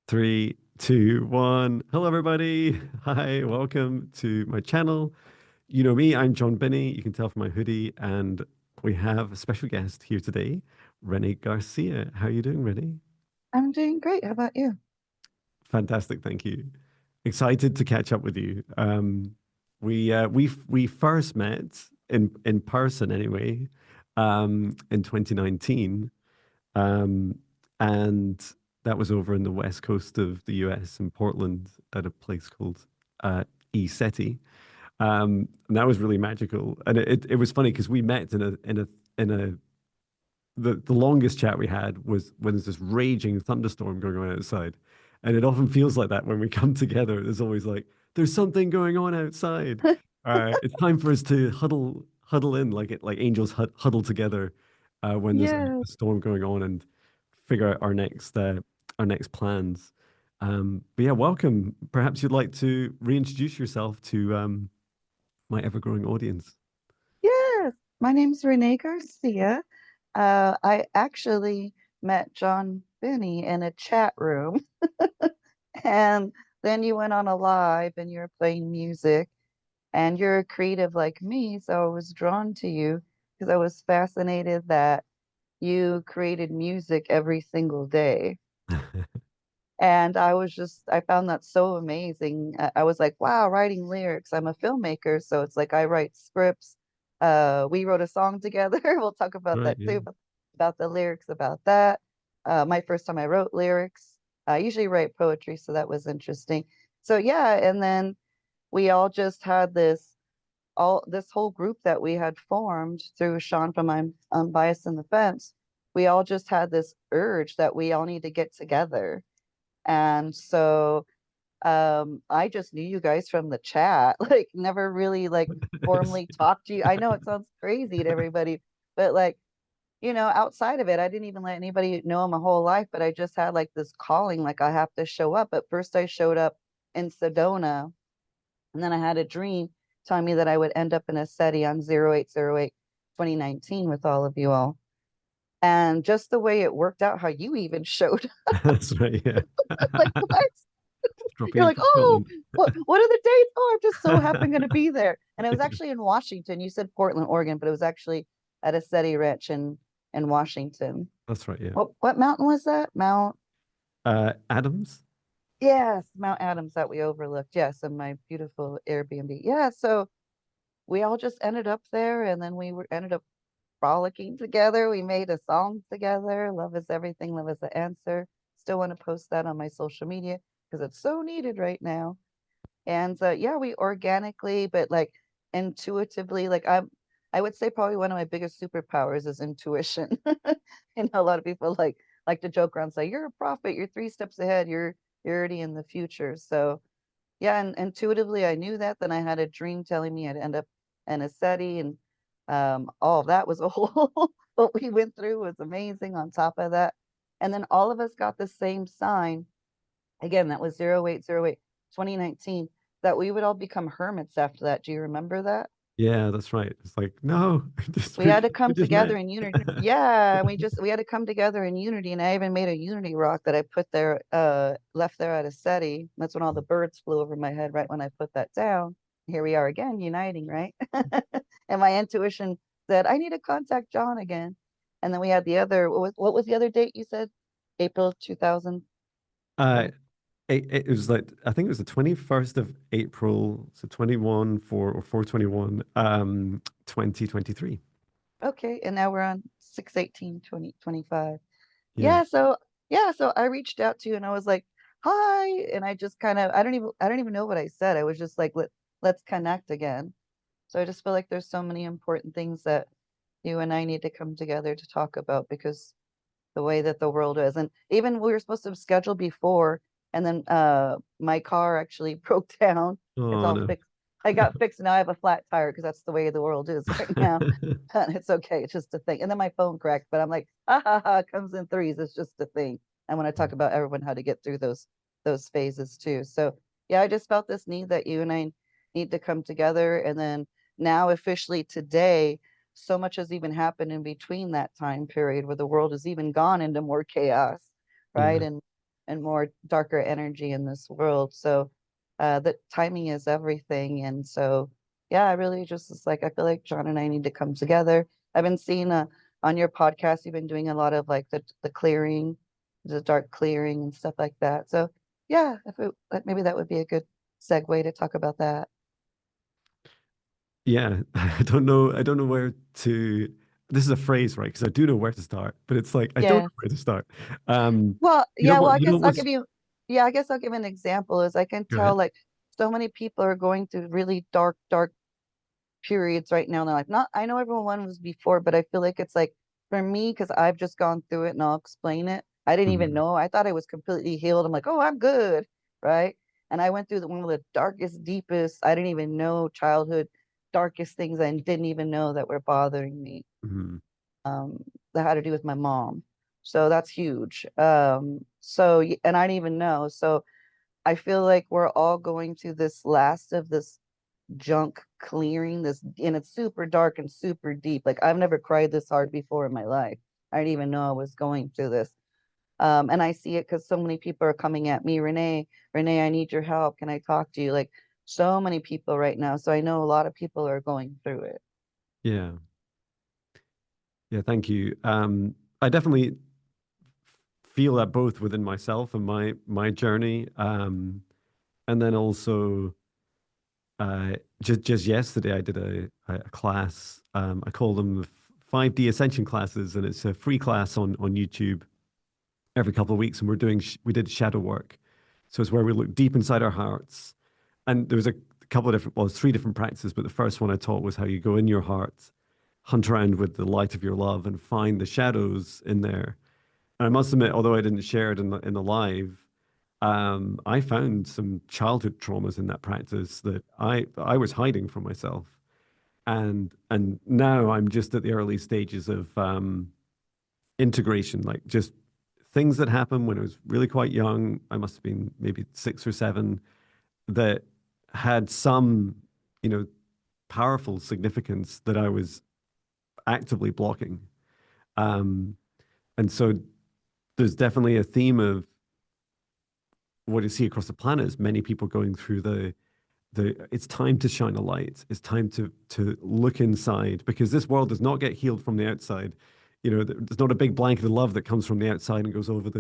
Three, two, one. Hello, everybody. Hi, welcome to my channel. You know me, I'm Jon Binnie. You can tell from my hoodie, and we have a special guest here today, Renee Garcia. How are you doing, Renee? I'm doing great. How about you? Fantastic, thank you. Excited to catch up with you. We first met in person anyway, in 2019. Um, and that was over in the west coast of the US in Portland at a place called ECETI. And that was really magical. And it was funny because we met in a the longest chat we had was when there's this raging thunderstorm going on outside. And it often feels like that when we come together. There's always like, there's something going on outside. It's time for us to huddle in like angels huddle together when there's Yeah. a storm going on and figure out our next plans. But yeah, welcome. Perhaps you'd like to reintroduce yourself to my ever-growing audience. Yes. My name's Renee Garcia. I actually met Jon Binnie in a chat room, and then you went on a live and you were playing music, and you're a creative like me, so I was drawn to you because I was fascinated that you created music every single day. And I found that so amazing. I was like, wow, writing lyrics. I'm a filmmaker, so it's like I write scripts. We wrote a song together. We'll talk about Right, that yeah. too, about the lyrics, about that. My first time I wrote lyrics. I usually write poetry, so that was interesting. So yeah, and then we all just had this whole group that we had formed through Sean from I'm Unbiased in the Fence. We all just had this urge that we all need to get together. And so I just knew you guys from the chat, like never really like formally talked to you. I know it sounds crazy to everybody, but like, outside of it, I didn't even let anybody know my whole life, but I just had like this calling, like I have to show up. At first I showed up in Sedona, and then I had a dream telling me that I would end up in a SETI on 0808 2019 with all of you all. And just the way it worked out, how you even showed That's right, yeah. like what? Dropping You're in like, from oh, Scotland. what are the dates? Oh, I'm just so happen going to be there. And it was actually in Washington. You said Portland, Oregon, but it was actually at a SETI ranch in Washington. That's right, yeah. What mountain was that? Mount Adams? Yes, Mount Adams that we overlooked. Yes, in my beautiful Airbnb. Yeah, so we all just ended up there, and then ended up frolicking together. We made a song together. Love is everything. Love is the answer. Still want to post that on my social media because it's so needed right now. And yeah, we organically, but like intuitively, I would say probably one of my biggest superpowers is intuition. A lot of people like to joke around, say, "You're a prophet. You're three steps ahead. You're already in the future." So yeah, and intuitively I knew that. Then I had a dream telling me I'd end up in a SETI, and all of that was a whole what we went through was amazing on top of that. And then all of us got the same sign. Again, that was 0808 2019, that we would all become hermits after that. Do you remember that? Yeah, that's right. It's like, no, We had to we come just met. together in unity. Yeah, we had to come together in unity. And I even made a unity rock that I put there, left there at a SETI. That's when all the birds flew over my head right when I put that down. Here we are again, uniting, right? And my intuition said, I need to contact John again. And then we had the other, what was the other date you said? April 2000. Uh, it was like, I think it was the 21st of April, so 21 4 or 421, 2023. Okay, and now we're on 6/18/2025. Yeah. Yeah, so I reached out to you and I was like, "Hi," and I just kind of I don't even know what I said. I was just like, let's connect again." So I just feel like there's so many important things that you and I need to come together to talk about because the way that the world is, and even we were supposed to schedule before, and then my car actually broke down. It's Oh, all no. fixed. I got fixed, and now I have a flat tire because that's the way the world is right now. It's okay, it's just a thing. And then my phone cracked, but I'm like, ha ha ha, it comes in threes, it's just a thing. I want to talk about everyone how to get through those phases too. So yeah, I just felt this need that you and I need to come together. And then now officially today, so much has even happened in between that time period where the world has even gone into more chaos, right? Yeah. And and more darker energy in this world. So the timing is everything. And so, yeah, I really just is like, I feel like John and I need to come together. I've been seeing on your podcast, you've been doing a lot of like the clearing, the dark clearing and stuff like that. So yeah, maybe that would be a good segue to talk about that. Yeah, I don't know where to. This is a phrase, right? Because I do know where to start, but it's like I don't Yeah. know where to start. Um, Well, you know yeah, well, what? I You know guess what I'll give was? you, yeah, I guess I'll give an example is I can Go tell ahead. like so many people are going through really dark periods right now in their life. Not, I know everyone was before, but I feel like it's like for me, because I've just gone through it and I'll explain it. I didn't even Mhm, know. I thought I was completely healed. I'm like, oh, I'm good, right? And I went through one of the darkest, deepest, I didn't even know childhood darkest things I didn't even know that were bothering me. mhm. um, that had to do with my mom. So that's huge. And I didn't even know. So I feel like we're all going through this last of this junk clearing, and it's super dark and super deep. Like I've never cried this hard before in my life. I didn't even know I was going through this. And I see it because so many people are coming at me, Renee, I need your help. Can I talk to you? Like so many people right now. So I know a lot of people are going through it. Yeah, yeah. Thank you. I definitely feel that both within myself and my journey, and then also just yesterday I did a class. I call them the 5D Ascension classes, and it's a free class on YouTube every couple of weeks, and we did shadow work. So it's where we look deep inside our hearts, and there was a couple of different, well, it's three different practices, but the first one I taught was how you go in your heart, hunt around with the light of your love, and find the shadows in there. And I must admit, although I didn't share it in the live, I found some childhood traumas in that practice that I was hiding from myself, and now I'm just at the early stages of integration, like just things that happened when I was really quite young. I must have been maybe 6 or 7 that had some, you know, powerful significance that I was actively blocking. Um, and so there's definitely a theme of what you see across the planet is many people going through the it's time to shine a light. It's time to look inside because this world does not get healed from the outside. You know, there's not a big blanket of love that comes from the outside and goes over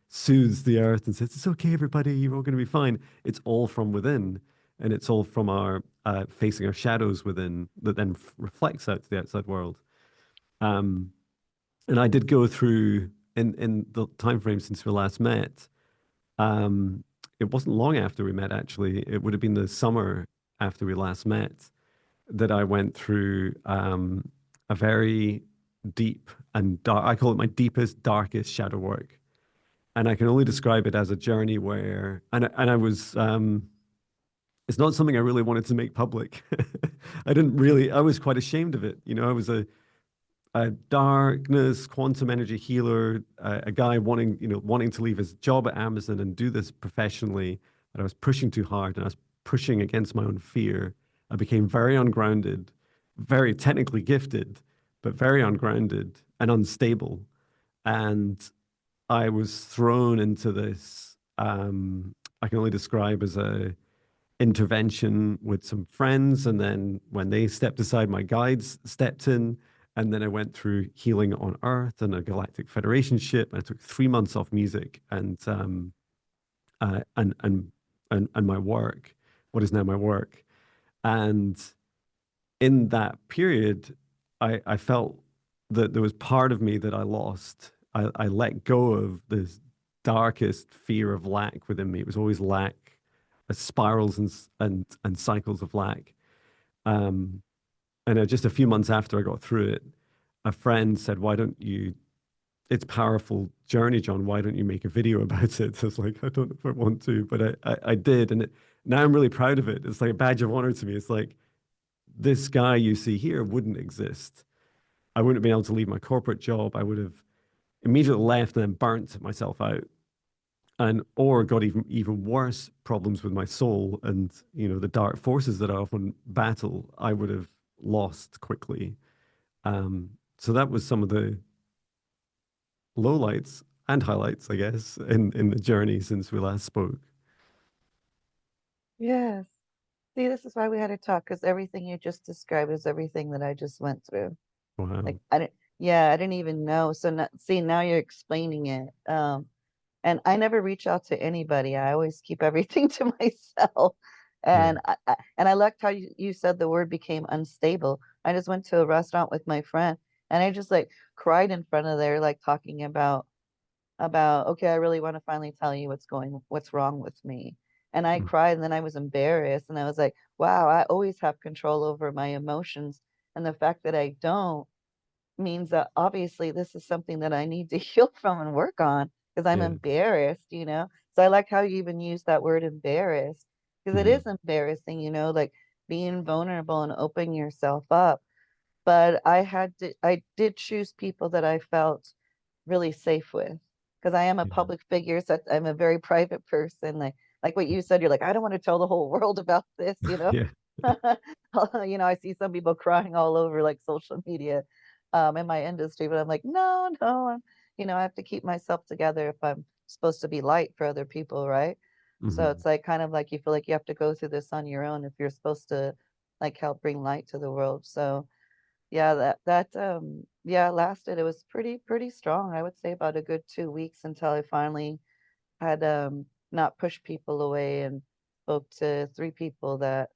soothes the earth and says, it's okay, everybody, you're all going to be fine. It's all from within. And it's all from our facing our shadows within that then reflects out to the outside world. Um, and I did go through in the time frame since we last met. Um, it wasn't long after we met, actually. It would have been the summer after we last met that I went through a very deep and dark, I call it my deepest, darkest shadow work. And I can only describe it as a journey where, and I was, it's not something I really wanted to make public. I was quite ashamed of it. You know, I was a darkness quantum energy healer, a guy wanting to leave his job at Amazon and do this professionally, but I was pushing too hard and I was pushing against my own fear. I became very ungrounded, very technically gifted, but very ungrounded and unstable. And I was thrown into this, I can only describe as a intervention with some friends. And then when they stepped aside, my guides stepped in. And then I went through healing on Earth and a Galactic Federation ship. I took 3 months off music uh, and and and my work, what is now my work. And in that period, I felt that there was part of me that I lost. I let go of this darkest fear of lack within me. It was always lack, spirals and cycles of lack. Um, and just a few months after I got through it, a friend said, "Why don't you? It's a powerful journey, John. Why don't you make a video about it?" I was like, "I don't know if I want to," but I did, and now I'm really proud of it. It's like a badge of honor to me. It's like this guy you see here wouldn't exist. I wouldn't have been able to leave my corporate job. I would have immediately left and then burnt myself out and or got even worse problems with my soul and the dark forces that I often battle. I would have lost quickly. So that was some of the lowlights. and highlights, I guess, in the journey since we last spoke. Yes. See, this is why we had to talk, because everything you just described is everything that I just went through. Like Wow. I didn't, yeah, I didn't even know. So see, now you're explaining it. And I never reach out to anybody. I always keep everything to myself. Yeah. And I liked how you said the word became unstable. I just went to a restaurant with my friend, and I just like cried in front of there, like talking about, okay, I really want to finally tell you what's wrong with me. And I Mm. cried, and then I was embarrassed, and I was like, wow, I always have control over my emotions. And the fact that I don't means that obviously this is something that I need to heal from and work on, because I'm Yeah. embarrassed. So I like how you even use that word embarrassed, because it Mhm. is embarrassing, like being vulnerable and opening yourself up. But I did choose people that I felt really safe with, because I am a Yeah. public figure, so I'm a very private person. Like what you said, you're like, I don't want to tell the whole world about this. Yeah. I see some people crying all over like social media, in my industry, but I'm like, no, no, I have to keep myself together if I'm supposed to be light for other people, right? So Mhm. it's like kind of like you feel like you have to go through this on your own if you're supposed to like help bring light to the world. So yeah, that lasted. It was pretty strong. I would say about a good 2 weeks until I finally had not pushed people away and spoke to three people that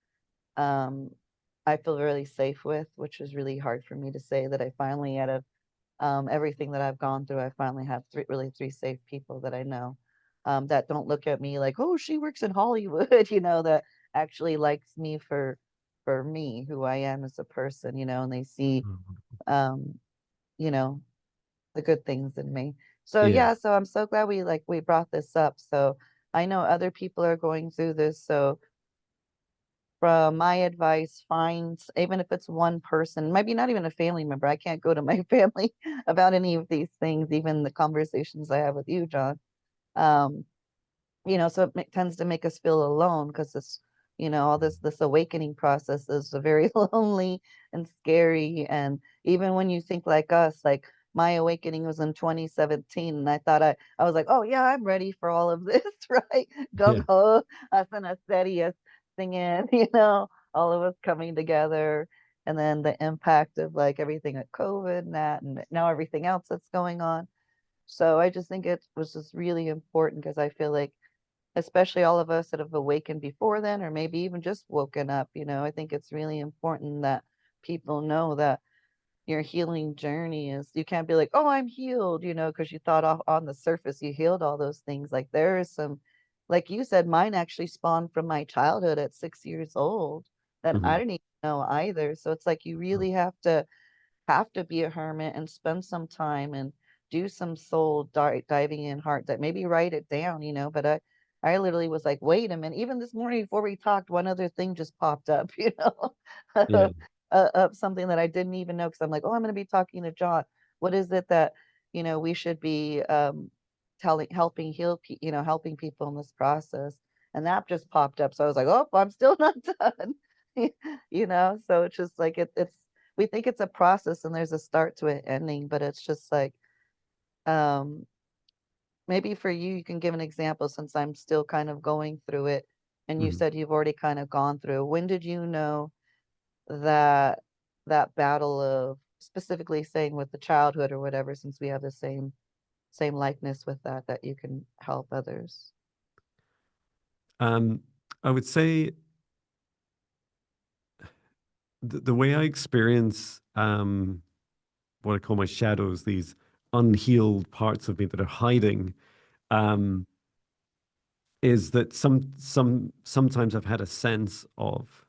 um I feel really safe with, which was really hard for me to say that I finally, out of everything that I've gone through, I finally have three safe people that I know, that don't look at me like, oh, she works in Hollywood, that actually likes me for me, who I am as a person, and they see Mhm. um, you know, the good things in me. So Yeah. yeah, so I'm so glad we brought this up. So I know other people are going through this. So from my advice, find, even if it's one person, maybe not even a family member. I can't go to my family about any of these things, even the conversations I have with you, John. Um, so it tends to make us feel alone, because all this awakening process is a very lonely and scary. And even when you think like us, like my awakening was in 2017, and I was like, oh yeah, I'm ready for all of this, right? Yeah. Gung ho, us and us steady, us singing, all of us coming together. And then the impact of like everything at COVID and that, and now everything else that's going on. So I just think it was just really important, because I feel like, especially all of us that have awakened before then, or maybe even just woken up, I think it's really important that people know that your healing journey is, you can't be like, oh, I'm healed, because you thought off on the surface you healed all those things. Like there is some, like you said, mine actually spawned from my childhood at 6 years old that I Mhm. didn't even know either. So it's like you Oh, really have to be a hermit and spend some time and do some soul diving in, heart that maybe write it down. But I literally was like, wait a minute. Even this morning before we talked, one other thing just popped up, yeah. of something that I didn't even know, because I'm like, oh, I'm going to be talking to John. What is it that we should be helping heal, helping people in this process? And that just popped up. So I was like, oh, I'm still not done. So it's just like it's, we think it's a process and there's a start to it ending, but it's just like, um maybe for you can give an example, since I'm still kind of going through it, and you Mhm. said you've already kind of gone through. When did you know that that battle of, specifically saying with the childhood or whatever, since we have the same likeness with that you can help others? Um, I would say the way I experience what I call my shadows, these unhealed parts of me that are hiding, um, is that sometimes I've had a sense of,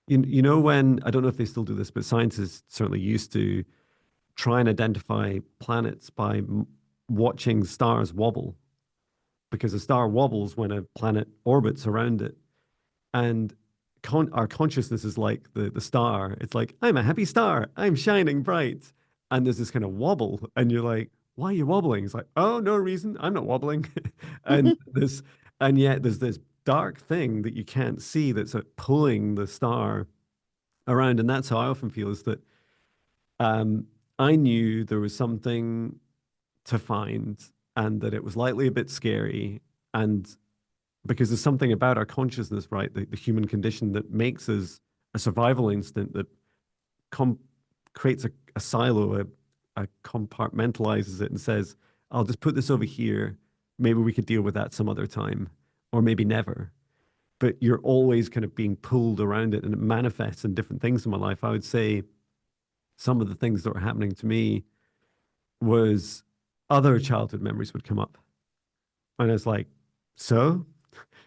when, I don't know if they still do this, but scientists certainly used to try and identify planets by watching stars wobble, because a star wobbles when a planet orbits around it. And our consciousness is like the star. It's like, I'm a happy star. I'm shining bright. And there's this kind of wobble. And you're like, why are you wobbling? It's like, oh, no reason. I'm not wobbling. and this, and yet there's this dark thing that you can't see that's pulling the star around. And that's how I often feel, is that um, I knew there was something to find. and that it was likely a bit scary. And because there's something about our consciousness, right? The human condition that makes us a survival instinct that com- creates a silo, compartmentalizes it and says, I'll just put this over here. Maybe we could deal with that some other time, or maybe never. But you're always kind of being pulled around it, and it manifests in different things in my life. I would say some of the things that were happening to me was other childhood memories would come up. And it's like, so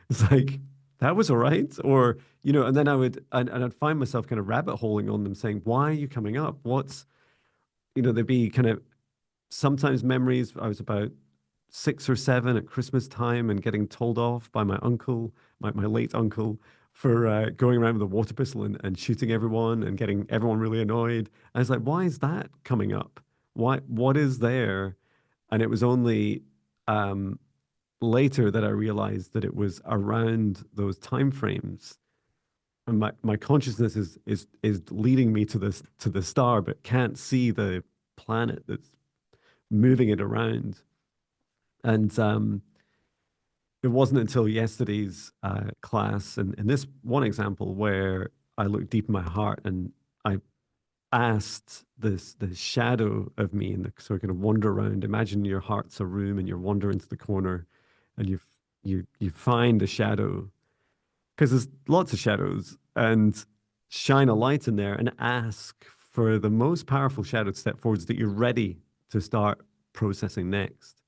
it's like, that was all right. Or, and then and I'd find myself kind of rabbit holing on them saying, why are you coming up? There'd be kind of sometimes memories. I was about 6 or 7 at Christmas time and getting told off by my uncle, my late uncle, for going around with a water pistol and shooting everyone and getting everyone really annoyed. I was like, why is that coming up? What is there? And it was only later that I realized that it was around those time frames. And my consciousness is leading me to the star, but can't see the planet that's moving it around. And it wasn't until yesterday's class, and in this one example, where I looked deep in my heart and I asked the shadow of me, and so I kind of wander around. Imagine your heart's a room, and you wander into the corner, and you find a shadow because there's lots of shadows, and shine a light in there and ask for the most powerful shadow to step forwards that you're ready to start processing next.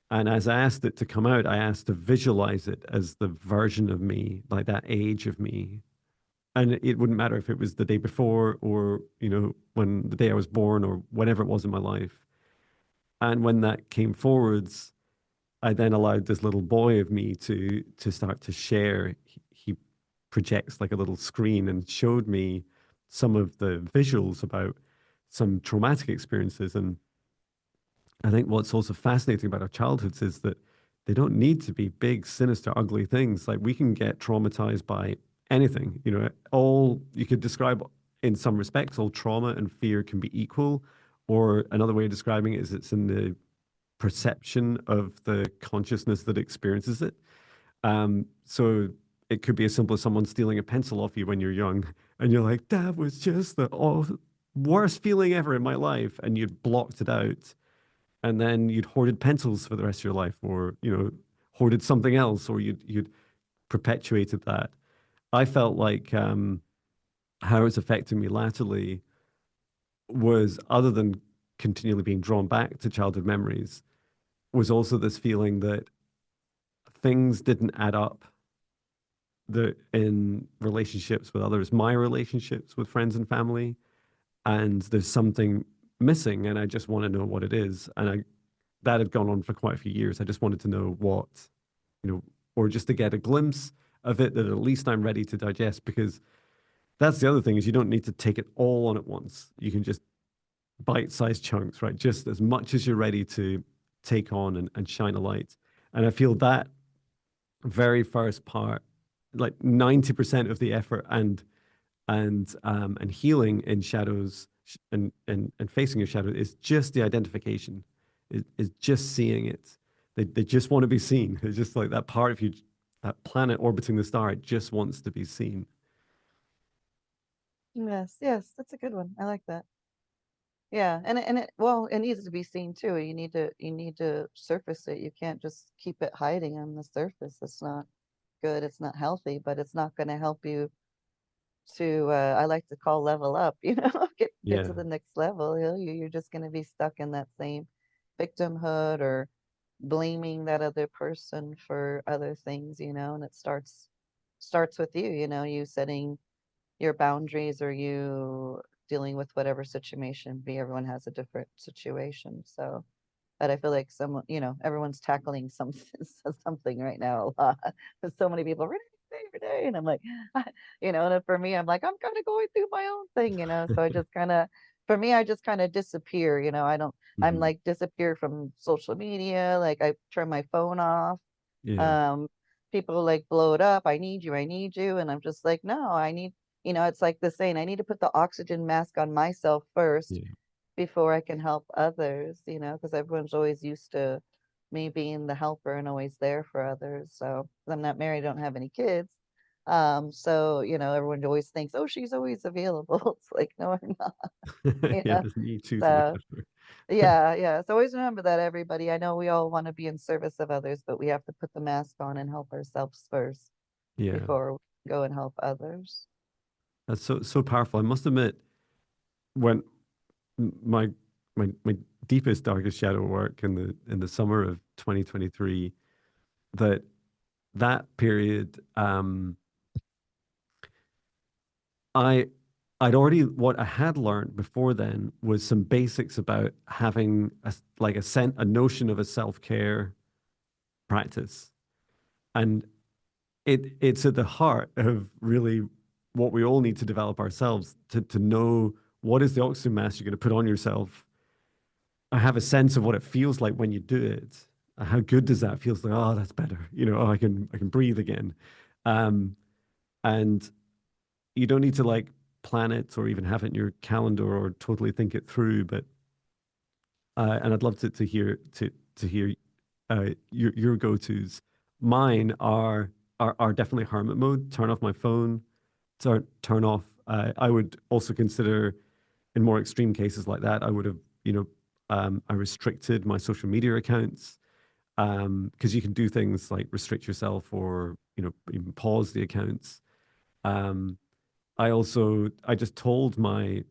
And as I asked it to come out, I asked to visualize it as the version of me, like that age of me. And it wouldn't matter if it was the day before or, when the day I was born or whatever it was in my life. And when that came forwards, I then allowed this little boy of me to start to share. He projects like a little screen and showed me some of the visuals about some traumatic experiences. And I think what's also fascinating about our childhoods is that they don't need to be big, sinister, ugly things. Like we can get traumatized by anything. All you could describe in some respects, all trauma and fear can be equal. Or another way of describing it is it's in the perception of the consciousness that experiences it. So it could be as simple as someone stealing a pencil off you when you're young, and you're like, that was just the worst feeling ever in my life, and you'd blocked it out, and then you'd hoarded pencils for the rest of your life, or hoarded something else, or you'd perpetuated that. I felt like how it's affecting me latterly was, other than continually being drawn back to childhood memories, was also this feeling that things didn't add up, in relationships with others, my relationships with friends and family, and there's something missing, and I just want to know what it is. And that had gone on for quite a few years. I just wanted to know what, or just to get a glimpse of it, that at least I'm ready to digest. Because that's the other thing, is you don't need to take it all on at once. You can just bite-sized chunks, right? Just as much as you're ready to take on and shine a light. And I feel that very first part, like 90% of the effort and healing in shadows, and facing your shadow, is just the identification, is just seeing it. They just want to be seen. It's just like that part of you, that planet orbiting the star, it just wants to be seen. Yes, yes, that's a good one. I like that. Yeah, and it needs to be seen too. You need to surface it. You can't just keep it hiding on the surface. It's not good. It's not healthy, but it's not going to help you to I like to call level up, get Yeah, to the next level. You're just going to be stuck in that same victimhood, or blaming that other person for other things, and it starts with you setting your boundaries, or you dealing with whatever situation be. Everyone has a different situation. So, but I feel like everyone's tackling something something right now a lot. There's so many people, Renee, and I'm like, and then for me, I'm like, I'm kind of going through my own thing. So I just kind of, for me, I just kind of disappear. I don't, I'm hmm, like disappear from social media. Like I turn my phone off. yeah, Um, People like blow it up. I need you, and I'm just like, no, I need. It's like the saying, I need to put the oxygen mask on myself first yeah, before I can help others, because everyone's always used to me being the helper and always there for others. So I'm not married, don't have any kids. So everyone always thinks, oh, she's always available. It's like, no, I'm not, you Yeah, know. doesn't need two to look So after. yeah, yeah. So always remember that, everybody. I know we all want to be in service of others, but we have to put the mask on and help ourselves first Yeah, before we go and help others. that's so powerful. I must admit, when my my deepest, darkest shadow work in the summer of 2023, that period, I I'd already what I had learned before then was some basics about having a notion of a self-care practice. And it's at the heart of really what we all need to develop ourselves to know what is the oxygen mask you're going to put on yourself. I have a sense of what it feels like when you do it. How good does that feel? It's like, oh, that's better. Oh, I can breathe again. Um, and you don't need to like plan it or even have it in your calendar or totally think it through. But and I'd love to hear hear your go tos. Mine are definitely hermit mode. Turn off my phone. Turn off. I would also consider in more extreme cases like that. I would have I restricted my social media accounts because you can do things like restrict yourself or even pause the accounts. Um, I just told my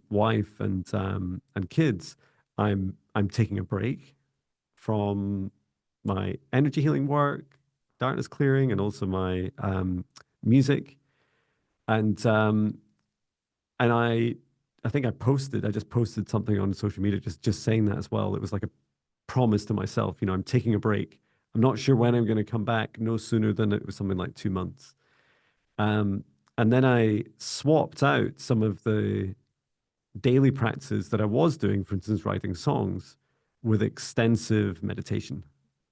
wife and kids I'm taking a break from my energy healing work, darkness clearing, and also my music. And I think I just posted something on social media just saying that as well. It was like a promise to myself, I'm taking a break. I'm not sure when I'm going to come back, no sooner than it was something like 2 months. Um, and then I swapped out some of the daily practices that I was doing, for instance, writing songs, with extensive meditation.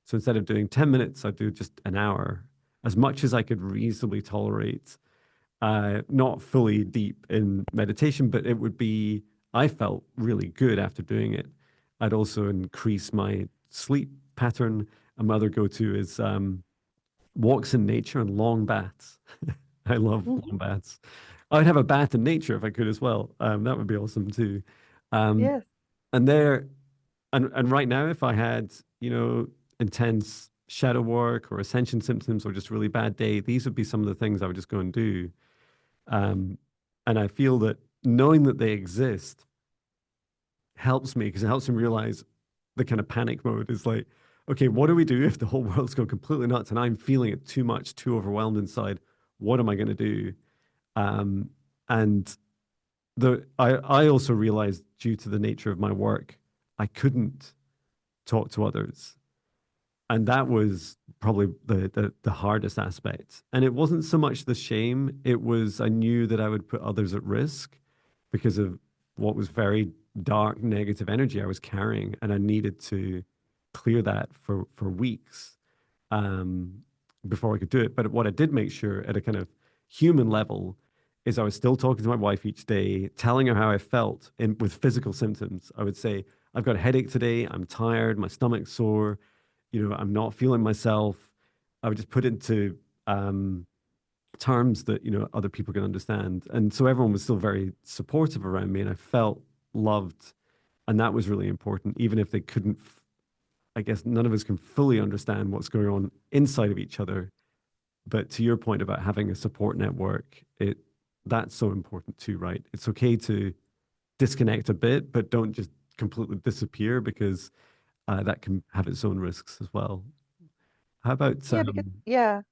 So instead of doing 10 minutes, I do just an hour, as much as I could reasonably tolerate. Not fully deep in meditation, but I felt really good after doing it. I'd also increase my sleep pattern. Another go to is walks in nature and long baths. I love Mhm. long baths. I'd have a bath in nature if I could as well. That would be awesome too. Um, Yes. and there, and right now, if I had, intense shadow work or ascension symptoms or just really bad day, these would be some of the things I would just go and do. Um, and I feel that knowing that they exist helps me because it helps me realize the kind of panic mode is like, okay, what do we do if the whole world's gone completely nuts and I'm feeling it too much, too overwhelmed inside? What am I going to do? Um, and I also realized due to the nature of my work, I couldn't talk to others. And that was probably the hardest aspect. And it wasn't so much the shame, it was I knew that I would put others at risk because of what was very dark negative energy I was carrying. And I needed to clear that for weeks um, before I could do it. But what I did make sure at a kind of human level is I was still talking to my wife each day, telling her how I felt with physical symptoms. I would say, I've got a headache today. I'm tired. My stomach's sore. I'm not feeling myself. I would just put into um, terms that, other people can understand. And so everyone was still very supportive around me and I felt loved. And that was really important, even if they couldn't, I guess none of us can fully understand what's going on inside of each other. But to your point about having a support network, that's so important too, right? It's okay to disconnect a bit, but don't just completely disappear because that can have its own risks as well. How about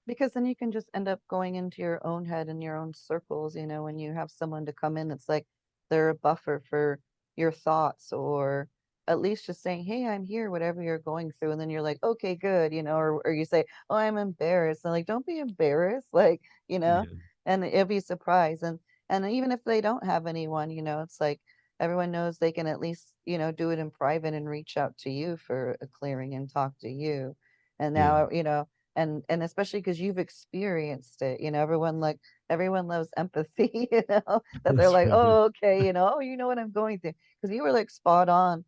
Because then you can just end up going into your own head and your own circles, when you have someone to come in, it's like they're a buffer for your thoughts, or at least just saying, "Hey, I'm here," whatever you're going through, and then you're like, "Okay, good," or you say, "Oh, I'm embarrassed." And like, don't be embarrassed, like, yeah, and it'll be surprised. And even if they don't have anyone, it's like everyone knows they can at least, do it in private and reach out to you for a clearing and talk to you. And yeah, now, and especially because you've experienced it, everyone loves empathy, that they're that's like, right. oh, okay, oh, you know what I'm going through. Because you were like spot on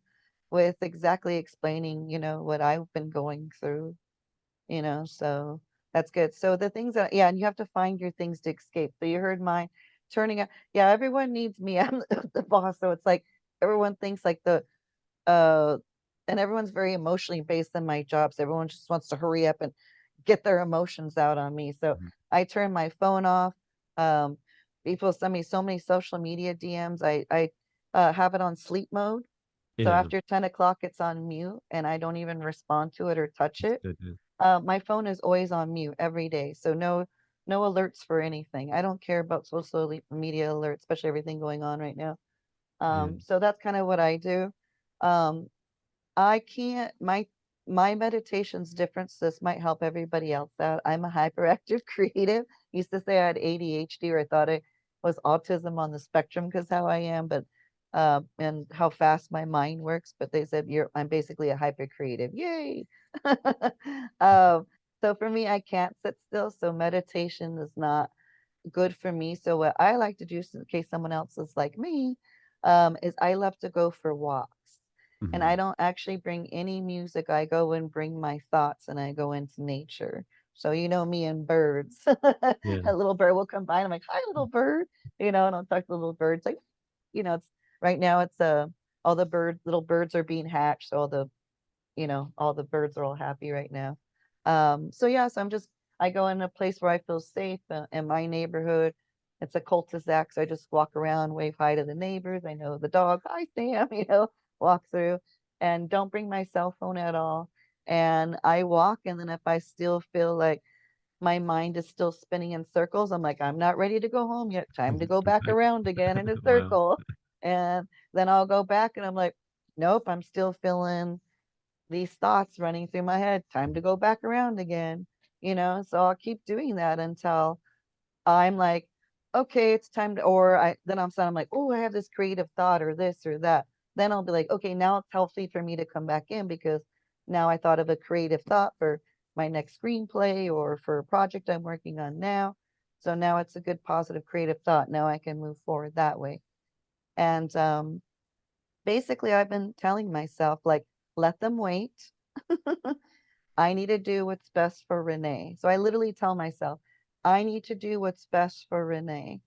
with exactly explaining, what I've been going through, so that's good. So the things that, yeah, and you have to find your things to escape. So you heard mine turning out. Yeah, everyone needs me. I'm the boss. So it's like everyone thinks like uh, and everyone's very emotionally based in my job. So everyone just wants to hurry up and get their emotions out on me. So Mhm. I turn my phone off. Um, People send me so many social media DMs. I have it on sleep mode. So Yeah, after 10 o'clock, it's on mute and I don't even respond to it or touch that's it. good. Yeah. My phone is always on mute every day. So no alerts for anything. I don't care about social media alerts, especially everything going on right now. Yeah. So that's kind of what I do. Um, I can't my meditation's different, so this might help everybody else out. I'm a hyperactive creative. Used to say I had ADHD or I thought I was autism on the spectrum because how I am, but and how fast my mind works. But they said I'm basically a hyper creative. Yay. um, so for me, I can't sit still. So meditation is not good for me. So what I like to do, in case someone else is like me, is I love to go for walks. And I Mhm. don't actually bring any music. I go and bring my thoughts and I go into nature. So you know me and birds. Yeah. A little bird will come by and I'm like, hi, little bird, and I'll talk to the little birds. Like, it's right now it's all the little birds are being hatched. So all the birds are all happy right now. So yeah, so I go in a place where I feel safe in my neighborhood. It's a cul-de-sac, so I just walk around, wave hi to the neighbors. I know the dog, hi Sam, walk through and don't bring my cell phone at all. And I walk, and then if I still feel like my mind is still spinning in circles, I'm like, I'm not ready to go home yet. Time to go Go back back. around again in a Wow. circle. And then I'll go back and I'm like, nope, I'm still feeling these thoughts running through my head. Time to go back around again, So I'll keep doing that until I'm like, okay, it's time to, or then I'm like, oh, I have this creative thought or this or that. Then I'll be like, okay, now it's healthy for me to come back in because now I thought of a creative thought for my next screenplay or for a project I'm working on now. So now it's a good positive creative thought. Now I can move forward that way. And basically, I've been telling myself, like, let them wait. I need to do what's best for Renee. So I literally tell myself, I need to do what's best for Renee.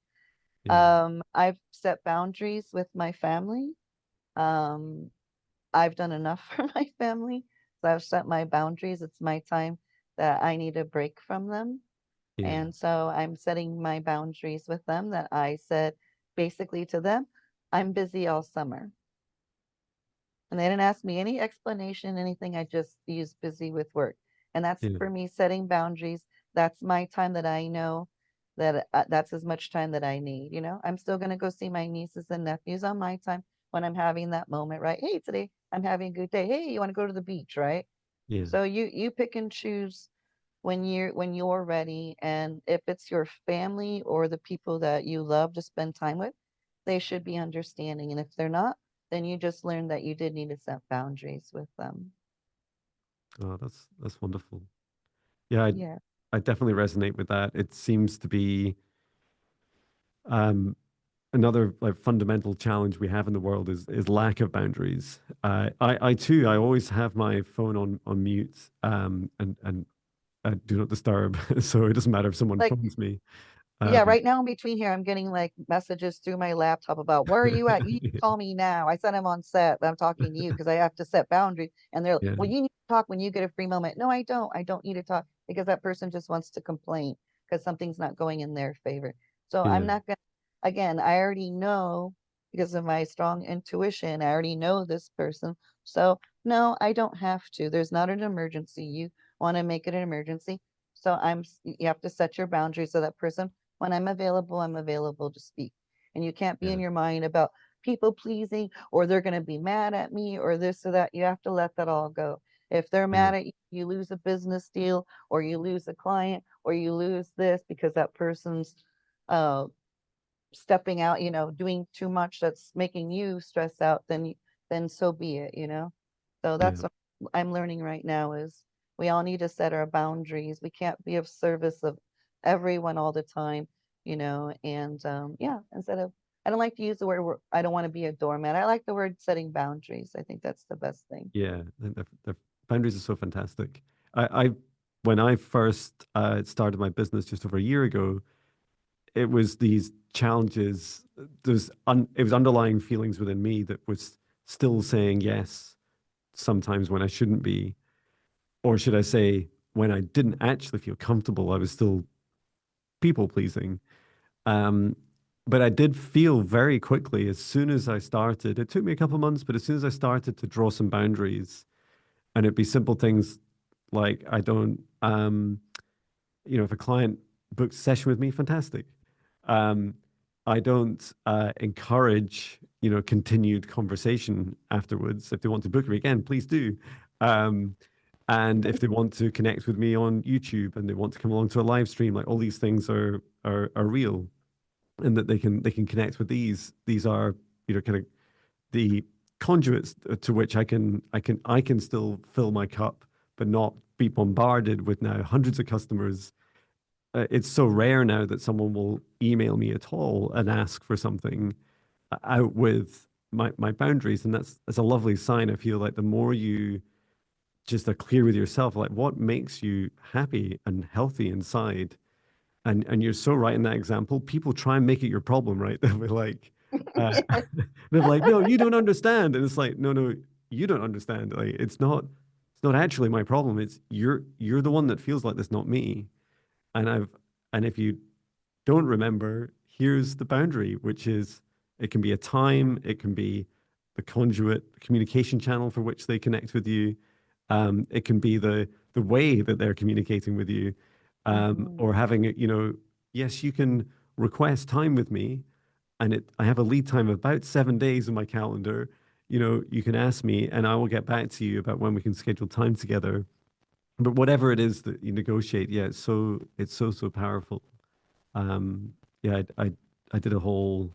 Yeah. I've set boundaries with my family. Um, I've done enough for my family. So I've set my boundaries. It's my time that I need a break from them. Yeah. And so I'm setting my boundaries with them that I said basically to them, I'm busy all summer. And they didn't ask me any explanation, anything. I just used busy with work. And that's Yeah. for me setting boundaries. That's my time that I know that that's as much time that I need. I'm still going to go see my nieces and nephews on my time when I'm having that moment, right? Hey, today I'm having a good day. Hey, you want to go to the beach, right? Yeah. So you pick and choose when you're ready. And if it's your family or the people that you love to spend time with, they should be understanding. And if they're not, then you just learn that you did need to set boundaries with them. Oh, that's wonderful. Yeah, Yeah. I definitely resonate with that. It seems to be um, another like fundamental challenge we have in the world is lack of boundaries. I too, I always have my phone on mute, and do not disturb, so it doesn't matter if someone Like, phones me. yeah, Um, right now in between here, I'm getting like messages through my laptop about where are you at? You need to call me now. I said I'm on set, but I'm talking to you because I have to set boundaries. And they're like, yeah, well, you need to talk when you get a free moment. No, I don't. I don't need to talk because that person just wants to complain because something's not going in their favor. So I'm yeah, not going to, again, I already know because of my strong intuition, I already know this person. So no, I don't have to. There's not an emergency. You want to make it an emergency. So you have to set your boundaries so that person when I'm available to speak. And you can't be yeah, in your mind about people pleasing or they're going to be mad at me or this or that. You have to let that all go. If they're yeah, mad at you, you lose a business deal or you lose a client or you lose this because that person's uh, stepping out, doing too much that's making you stress out, then so be it. So that's yeah. what I'm learning right now is we all need to set our boundaries. We can't be of service of everyone all the time, and yeah, instead of I don't like to use the word, I don't want to be a doormat. I like the word setting boundaries. I think that's the best thing. Yeah, the boundaries are so fantastic. I when I first started my business just over a year ago, it was these challenges. It was underlying feelings within me that was still saying yes sometimes when I shouldn't be, or should I say, when I didn't actually feel comfortable, I was still people pleasing. Um, but I did feel very quickly as soon as I started. It took me a couple of months, but as soon as I started to draw some boundaries, and it'd be simple things like I don't, if a client books a session with me, fantastic. Um, I don't encourage, continued conversation afterwards. If they want to book me again, please do. Um, and if they want to connect with me on YouTube and they want to come along to a live stream, like all these things are real, and that they can connect with these. These are, kind of the conduits to which I can still fill my cup, but not be bombarded with now hundreds of customers. It's so rare now that someone will email me at all and ask for something out with my boundaries, and that's a lovely sign. I feel like the more you just are clear with yourself, like what makes you happy and healthy inside, and you're so right in that example. People try and make it your problem, right? They'll be like, Yes. they're like, no, you don't understand, and it's like, no, no, you don't understand. Like, it's not actually my problem. It's you're the one that feels like this, not me. And if you don't remember, here's the boundary, which is it can be a time, it can be the conduit, communication channel for which they connect with you. It can be the way that they're communicating with you, Hmm. or having it. Yes, you can request time with me, and I have a lead time of about 7 days in my calendar. You can ask me, and I will get back to you about when we can schedule time together. But whatever it is that you negotiate, yeah, it's so powerful. Yeah, I did a whole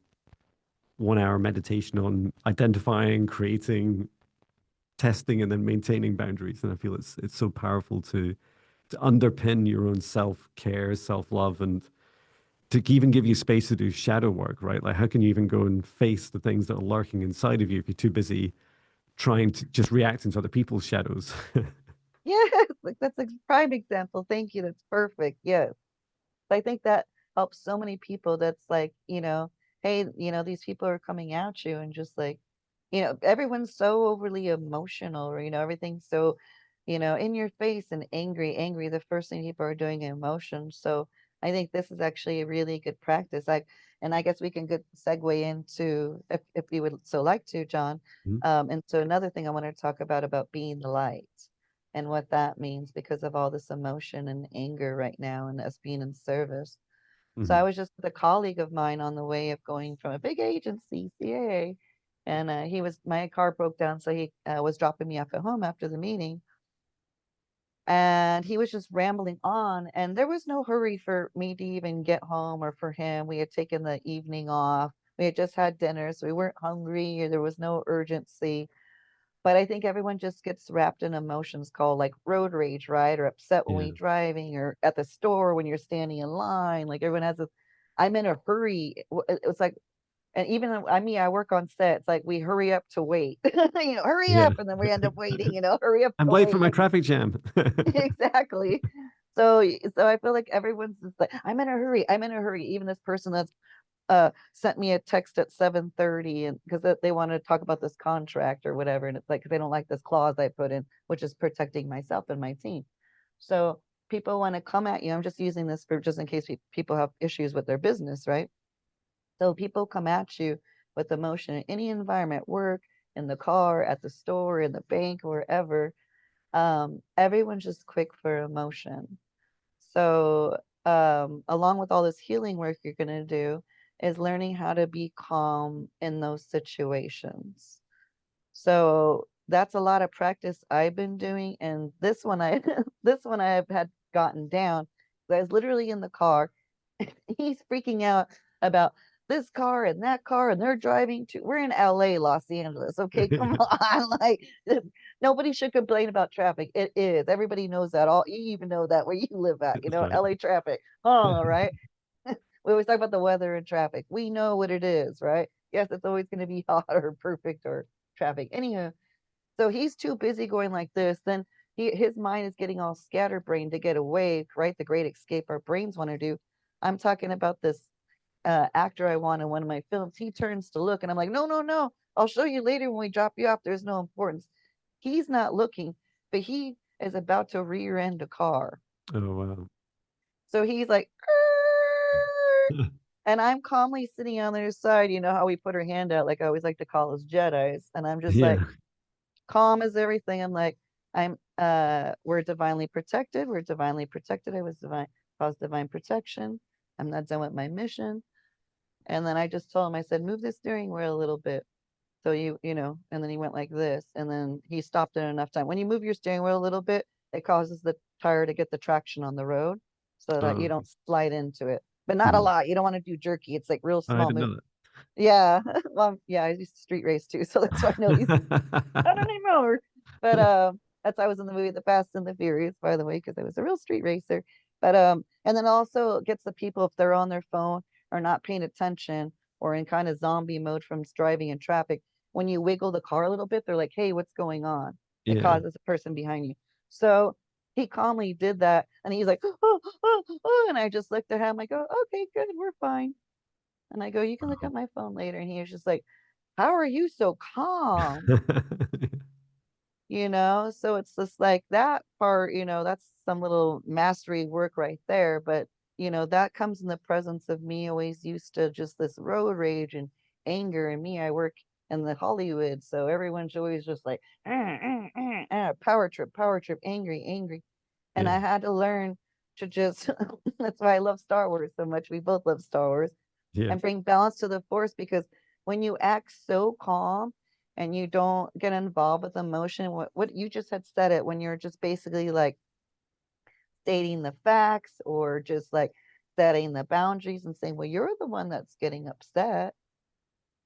1 hour meditation on identifying, creating, testing, and then maintaining boundaries. And I feel it's so powerful to underpin your own self care, self love, and to even give you space to do shadow work, right? Like, how can you even go and face the things that are lurking inside of you if you're too busy trying to just reacting to other people's shadows? Yes, like that's a prime example. Thank you. That's perfect. Yes. I think that helps so many people. That's like, hey, these people are coming at you and just like, everyone's so overly emotional, or, everything's so, in your face and angry, angry. The first thing people are doing is emotion. So I think this is actually a really good practice. And I guess we can good segue into, if you would so like to, John. Mhm. And so another thing I want to talk about being the light and what that means because of all this emotion and anger right now and us being in service. So I Mhm. was just with a colleague of mine on the way of going from a big agency, CA, and my car broke down, so he was dropping me off at home after the meeting, and he was just rambling on, and there was no hurry for me to even get home or for him. We had taken the evening off. We had just had dinner, so we weren't hungry, or there was no urgency. But I think everyone just gets wrapped in emotions called like road rage, right? Or upset when we Yeah. driving or at the store when you're standing in line. Like everyone has a, I'm in a hurry. It's like, and even I work on set. It's like we hurry up to wait, hurry Yeah. up, and then we end up waiting. Hurry up I'm to late for my wait. traffic jam. Exactly. So I feel like everyone's just like, I'm in a hurry. I'm in a hurry. Even this person that's sent me a text at 7:30 and because they want to talk about this contract or whatever, and it's like 'cause they don't like this clause I put in, which is protecting myself and my team. So people want to come at you. I'm just using this for just in case people have issues with their business, right? So people come at you with emotion in any environment, work, in the car, at the store, in the bank, wherever. Everyone's just quick for emotion. So, along with all this healing work you're going to do, is learning how to be calm in those situations. So that's a lot of practice I've been doing, and this one this one I have had gotten down. I was literally in the car. He's freaking out about this car and that car, and they're driving to. We're in LA, Los Angeles. Okay, come on, like nobody should complain about traffic. It is. Everybody knows that. All you even know that where you live at. That's right. LA traffic. All right. We always talk about the weather and traffic. We know what it is, right? Yes, it's always going to be hot or perfect or traffic. Anyhow, so he's too busy going like this. Then his mind is getting all scatterbrained to get away, right? The great escape our brains want to do. I'm talking about this actor I want in one of my films. He turns to look, and I'm like, no, no, no. I'll show you later when we drop you off. There's no importance. He's not looking, but he is about to rear end a car. Oh, wow. So he's like, "Arr!" And I'm calmly sitting on the other side. You know how we put our hand out, like I always like to call us Jedi's. And I'm just like, Yeah. calm as everything. I'm like, we're divinely protected. We're divinely protected. I was divine, caused divine protection. I'm not done with my mission. And then I just told him, I said, move the steering wheel a little bit. So and then he went like this, and then he stopped it enough time. When you move your steering wheel a little bit, it causes the tire to get the traction on the road so that you Oh, don't slide into it. But not a mhm. lot. You don't want to do jerky. It's like real I small didn't move. know Yeah. Well, yeah, I used to street race too, so that's why I know these not that. anymore. But that's why I was in the movie The Fast and the Furious, by the way, because I was a real street racer. But and then also gets the people if they're on their phone or not paying attention or in kind of zombie mode from driving in traffic. When you wiggle the car a little bit, they're like, "Hey, what's going on?" It Yeah. causes a person behind you. So he calmly did that, and he's like, "Oh, oh, oh," and I just looked at him. I go, "Okay, good, we're fine." And I go, "You can look at Wow. my phone later." And he was just like, "How are you so calm?" So it's just like that part, that's some little mastery work right there. But that comes in the presence of me always used to just this road rage and anger. And me, I work in the Hollywood, so everyone's always just like power trip, angry, angry. And Yeah. I had to learn to just that's why I love Star Wars so much. We both love Star Wars, Yeah. and bring balance to the force, because when you act so calm and you don't get involved with emotion, what you just had said it, when you're just basically like stating the facts or just like setting the boundaries and saying, well, you're the one that's getting upset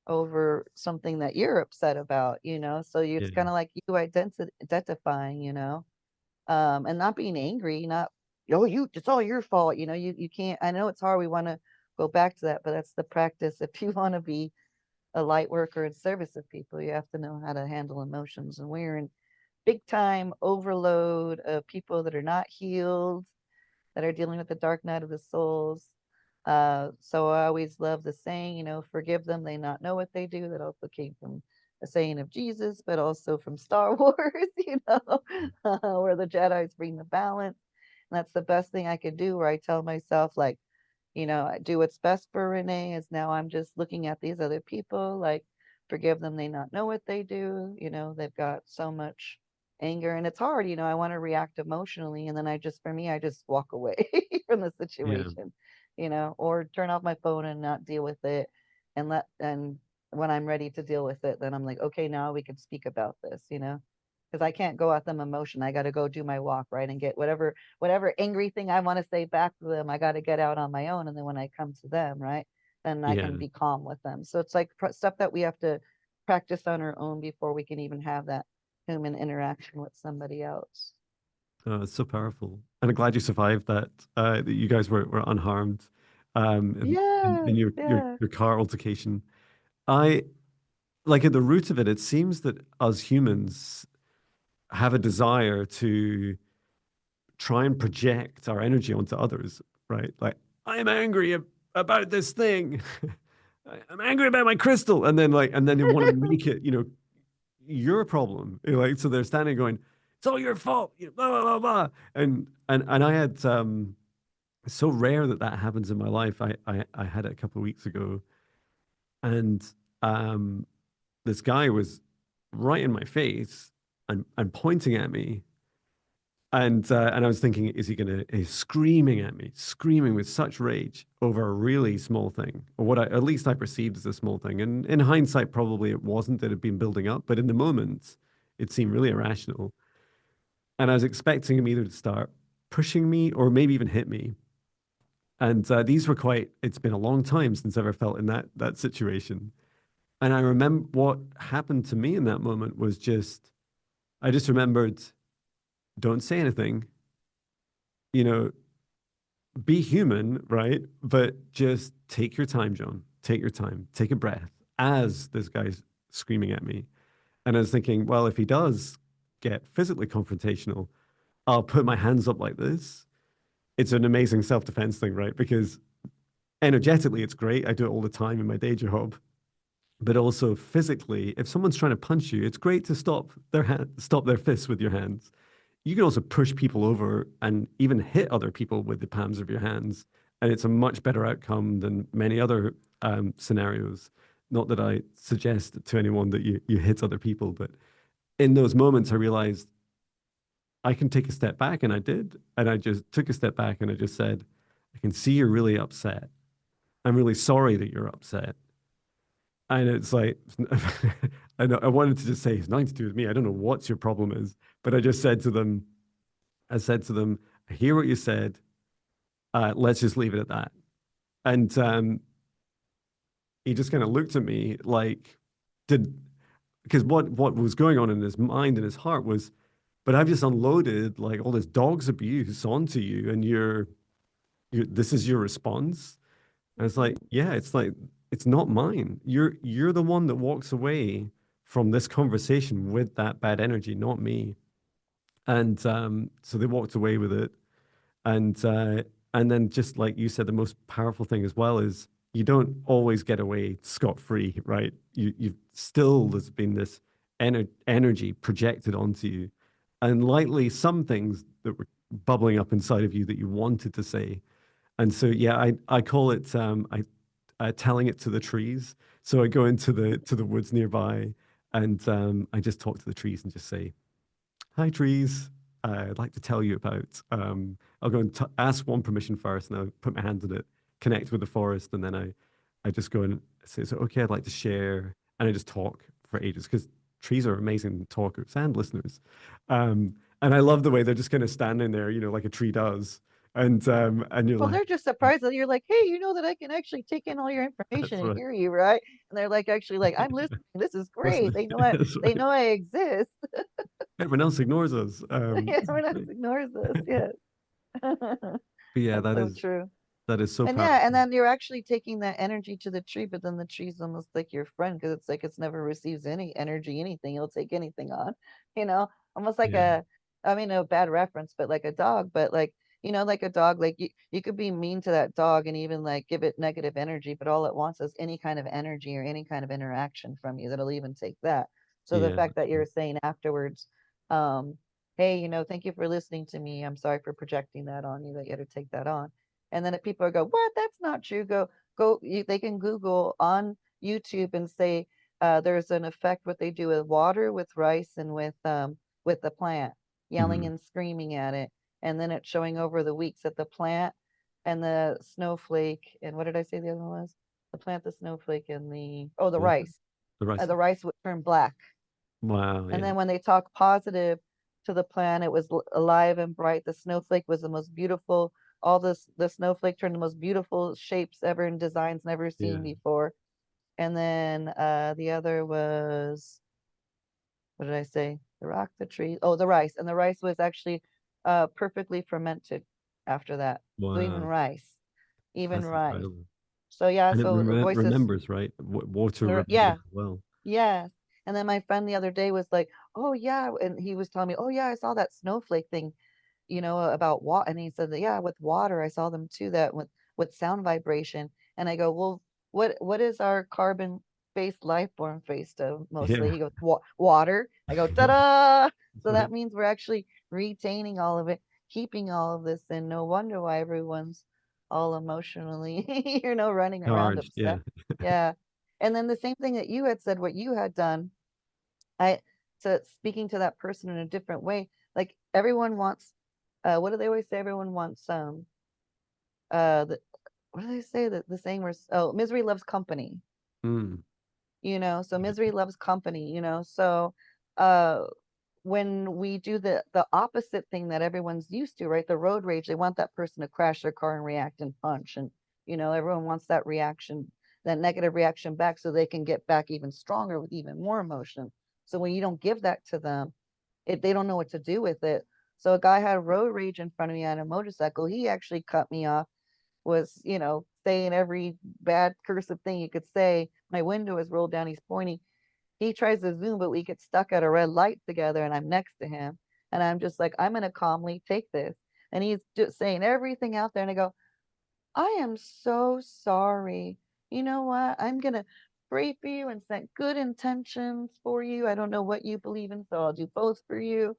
over something that you're upset about, so it's Yeah. kind of like you identifying, and not being angry, not, oh, it's all your fault, you can't. I know it's hard, we want to go back to that, but that's the practice. If you want to be a light worker in service of people, you have to know how to handle emotions. And we're in big time overload of people that are not healed, that are dealing with the dark night of the souls. So I always love the saying, forgive them, they not know what they do. That also came from a saying of Jesus, but also from Star Wars, where the Jedi's bring the balance. And that's the best thing I could do, where I tell myself, like, I do what's best for Renee. Is now I'm just looking at these other people, like, forgive them, they not know what they do. They've got so much anger, and it's hard. I want to react emotionally, and then for me, I just walk away from the Yeah. situation, or turn off my phone and not deal with it, and when I'm ready to deal with it, then I'm like, okay, now we can speak about this, because I can't go at them emotion. I got to go do my walk, right, and get whatever angry thing I want to say back to them. I got to get out on my own, and then when I come to them, right, then I can Yeah. be calm with them. So it's like stuff that we have to practice on our own before we can even have that human interaction with somebody else. It's so powerful. And I'm glad you survived that, that you guys were unharmed, in Yes, yeah. your car altercation. I like at the root of it, it seems that us humans have a desire to try and project our energy onto others, right? Like, I'm angry about this thing. I'm angry about my crystal. And then they want to make it, your problem. Like, so they're standing going, it's all your fault, blah, blah, blah, blah. And I had, it's so rare that that happens in my life. I had it a couple of weeks ago, and um, this guy was right in my face and pointing at me, and I was thinking, is he gonna? He's screaming at me, screaming with such rage over a really small thing, or what at least I perceived as a small thing. And in hindsight, probably it wasn't. It had been building up, but in the moment, it seemed really irrational. And I was expecting him either to start pushing me or maybe even hit me. And these were quite. It's been a long time since I've ever felt in that situation. And I remember what happened to me in that moment was just. I just remembered, don't say anything. You know, be human, right? But just take your time, John. Take your time. Take a breath as this guy's screaming at me. And I was thinking, well, if he does get physically confrontational, I'll put my hands up like this. It's an amazing self-defense thing, right? Because energetically, it's great. I do it all the time in my day job. But also physically, if someone's trying to punch you, it's great to stop their fists with your hands. You can also push people over and even hit other people with the palms of your hands, and it's a much better outcome than many other scenarios. Not that I suggest to anyone that you hit other people, but in those moments, I realized I can take a step back, and I did. And I just took a step back and I just said, I can see you're really upset. I'm really sorry that you're upset. And it's like, I know I wanted to just say it's nothing to do with me. I don't know what your problem is, but I just said to them, I hear what you said. Let's just leave it at that. And he just kind of looked at me like, did because what was going on in his mind and his heart was, but I've just unloaded like all this dog's abuse onto you, and you're this is your response. And it's like, yeah, it's like it's not mine. You're the one that walks away from this conversation with that bad energy, not me. And so they walked away with it. And then just like you said, the most powerful thing as well is you don't always get away scot-free, right? You've still there's been this energy projected onto you, and likely some things that were bubbling up inside of you that you wanted to say. And so yeah, I call it telling it to the trees. So I go into the woods nearby, and I just talk to the trees and just say, hi, trees. I'd like to tell you about. I'll go and ask one permission first, and I'll put my hand on it, connect with the forest, and then I just go and say, so, okay, I'd like to share. And I just talk for ages because trees are amazing talkers and listeners. And I love the way they're just kind of standing there, like a tree does. And you're Well, like, they're just surprised that you're like, hey, you know that I can actually take in all your information that's and right. hear you, right? And they're like, actually, like, I'm listening. This is great. Listening. They know I, That's they right. know I exist. Everyone else ignores us. Everyone else ignores us. Yes. But yeah, That's so true. that is so And yeah, and powerful. then you're actually taking that energy to the tree, but then the tree's almost like your friend because it's like it's never receives any energy, anything. It'll take anything on, you know, almost like Yeah, I mean, a bad reference, but like a dog, but like, like a dog, like you could be mean to that dog and even like give it negative energy, but all it wants is any kind of energy or any kind of interaction from you that'll even take that. So the yeah, fact that's that right. you're saying afterwards, um, hey, thank you for listening to me. I'm sorry for projecting that on you that you had to take that on. And then if people go, what? That's not true. They can Google on YouTube and say there's an effect what they do with water, with rice, and with the plant, yelling Mhm. and screaming at it, and then it's showing over the weeks at the plant and the snowflake. And what did I say the other one was? The plant, the snowflake, and the The rice. the rice. The rice would turn black. Wow, And yeah. then when they talk positive to the plant, it was alive and bright. The snowflake was the most beautiful. The snowflake turned the most beautiful shapes ever in designs never seen Yeah. before. And then the other was, what did I say? The rock, the tree. Oh, the rice. And the rice was actually perfectly fermented after that. So even Wow. rice, even That's rice. incredible. So yeah, And it so the voices, remembers, right? Water remembers yeah, as well. yes. And then my friend the other day was like, "Oh yeah," and he was telling me, "Oh yeah, I saw that snowflake thing, about water." And he said that, "Yeah, with water, I saw them too. That with sound vibration." And I go, "Well, what is our carbon-based life form faced of mostly?" Yeah. He goes, "Water." I go, "Ta-da!" That's So right. that means we're actually retaining all of it, keeping all of this, and no wonder why everyone's all emotionally, running around Charged. Yeah. upset. Yeah. And then the same thing that you had said, what you had done, I to speaking to that person in a different way, like everyone wants, what do they always say? Everyone wants the what do they say? The saying was, oh, misery loves company, Mm. so Yeah. misery loves company, so uh when we do the opposite thing that everyone's used to, right? The road rage, they want that person to crash their car and react and punch. And, everyone wants that reaction, that negative reaction back so they can get back even stronger with even more emotion. So when you don't give that to them, they don't know what to do with it. So a guy had road rage in front of me on a motorcycle. He actually cut me off, was, saying every bad cursive thing you could say. My window is rolled down. He's pointing. He tries to zoom, but we get stuck at a red light together, and I'm next to him. And I'm just like, I'm going to calmly take this. And he's just saying everything out there. And I go, I am so sorry. You know what? I'm going to pray for you and set good intentions for you. I don't know what you believe in, so I'll do both for you.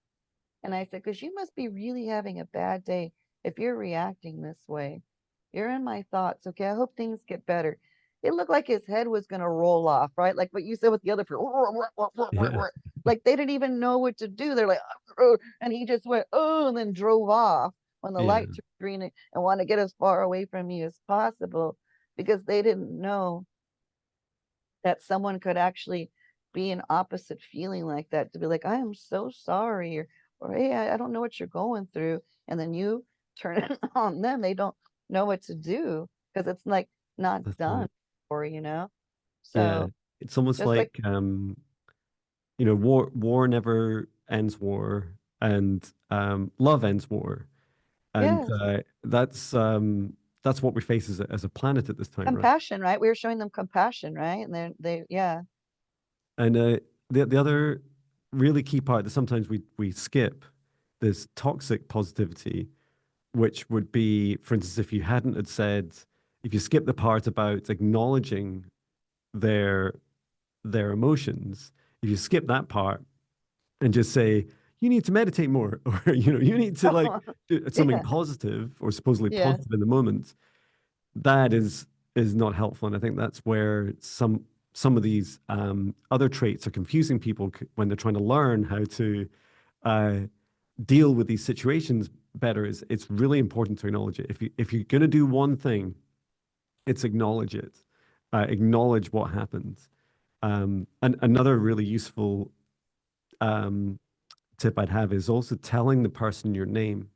And I said, because you must be really having a bad day if you're reacting this way. You're in my thoughts. Okay. I hope things get better. It looked like his head was going to roll off, right? Like what you said with the other people. Yeah. Like they didn't even know what to do. They're like, "Oh," and he just went, oh, and then drove off when the Yeah. light turned green and wanted to get as far away from me as possible because they didn't know that someone could actually be an opposite feeling like that, to be like, I am so sorry, or hey, I don't know what you're going through. And then you turn it on them. They don't know what to do because it's like not That's done right. for. Yeah. So It's almost just like, like war never ends war, and love ends war. And yes, that's what we face as a planet at this time, right? compassion, right? We were showing them compassion, right? And yeah, And the other really key part that sometimes we skip, this toxic positivity, which would be, for instance, if you hadn't had said, if you skip the part about acknowledging their their emotions, if you skip that part and just say, you need to meditate more, or you need to like do something yeah, positive or supposedly yeah. positive in the moment, that is not helpful. And I think that's where some of these other traits are confusing people when they're trying to learn how to uh, deal with these situations better. Is it's really important to acknowledge it. If you're going to do one thing, it's acknowledge it, acknowledge what happened. And another really useful um, tip I'd have is also telling the person your name.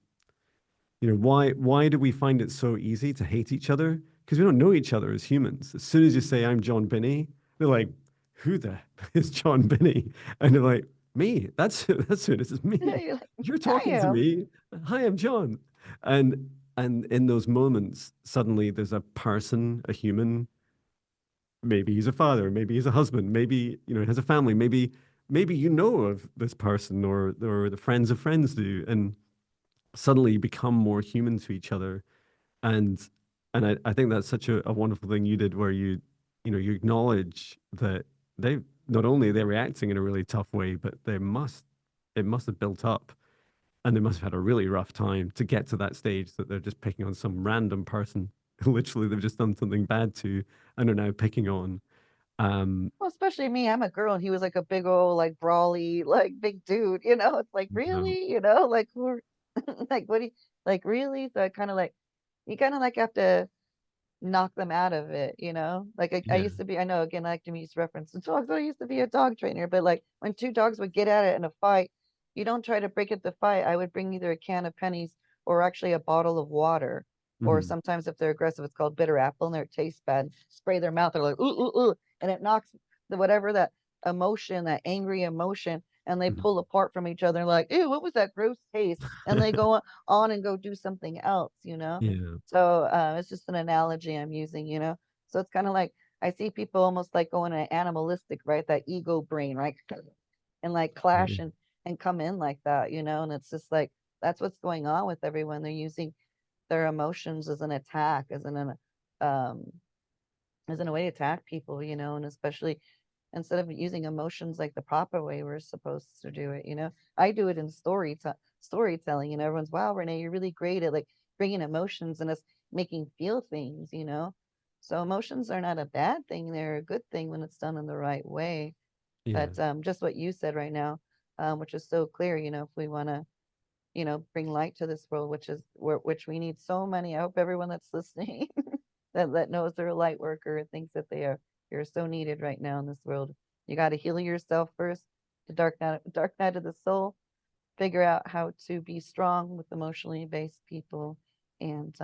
Why do we find it so easy to hate each other? Because we don't know each other as humans. As soon as you say I'm Jon Binnie, they're like, who the is Jon Binnie? And they're like, me. That's who this is, me. You're like, You're I talking to am. me. Hi, I'm John. And in those moments, suddenly there's a person, a human. Maybe he's a father, maybe he's a husband, maybe he has a family, maybe you know of this person, or the friends of friends do, and suddenly you become more human to each other. And and I think that's such a wonderful thing you did, where you acknowledge that they not only they're reacting in a really tough way, but it must have built up, and they must have had a really rough time to get to that stage that they're just picking on some random person who literally they've just done something bad to and are now picking on. um Well, especially me, I'm a girl, and he was like a big old, like brawly, like big dude. It's like no. really, like who, like what do you, like really? So I kind of like, you kind of like have to knock them out of it. Like I Yeah. used to be, I know again, I like to use reference to dogs. I used to be a dog trainer, but like when two dogs would get at it in a fight, you don't try to break up the fight. I would bring either a can of pennies or actually a bottle of water. Or Mhm. sometimes if they're aggressive, it's called bitter apple and it tastes bad. Spray their mouth, they're like, ooh, ooh, ooh, and it knocks the whatever that emotion, that angry emotion, and they Mhm. pull apart from each other like, ew, what was that gross taste? And they go on and go do something else. Yeah. So it's just an analogy I'm using. So it's kind of like I see people almost like going an animalistic, right? That ego brain, right? And like clash Yeah. and come in like that. And it's just like that's what's going on with everyone. They're using their emotions as an attack, um as in a way to attack people. And especially instead of using emotions like the proper way we're supposed to do it. I do it in storytelling, and everyone's, wow, Renee, you're really great at like bringing emotions and us making feel things. So emotions are not a bad thing, they're a good thing when it's done in the right way. Yeah. But just what you said right now, which is so clear. If we want to bring light to this world, which we need so many. I hope everyone that's listening that knows they're a light worker and thinks that you're so needed right now in this world. You got to heal yourself first, the dark night of the soul. Figure out how to be strong with emotionally based people, and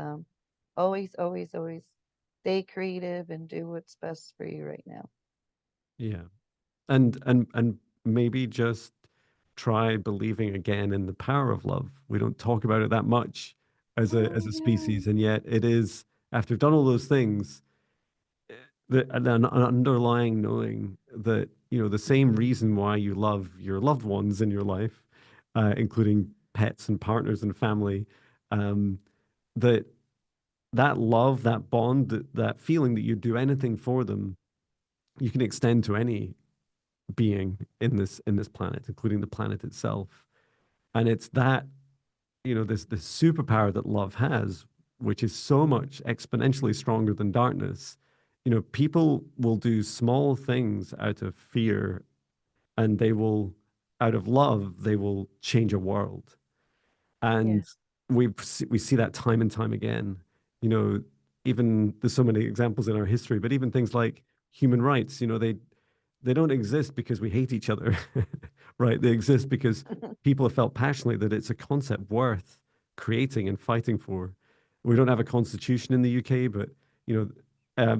always, always, always stay creative and do what's best for you right now. Yeah. And maybe just try believing again in the power of love. We don't talk about it that much as Oh, a yeah. species, and yet it is, after we've done all those things, an underlying knowing that, you know, the same reason why you love your loved ones in your life, including pets and partners and family, um, that that love, that bond, that feeling that you'd do anything for them, you can extend to any being in this planet, including the planet itself. And it's that, you know, this superpower that love has, which is so much exponentially stronger than darkness. You know, people will do small things out of fear, and they will, out of love, they will change a world. Yeah. And we see that time and time again. You know, even there's so many examples in our history, but even things like human rights, you know, they don't exist because we hate each other, right? They exist because people have felt passionately that it's a concept worth creating and fighting for. We don't have a constitution in the UK, but, you know,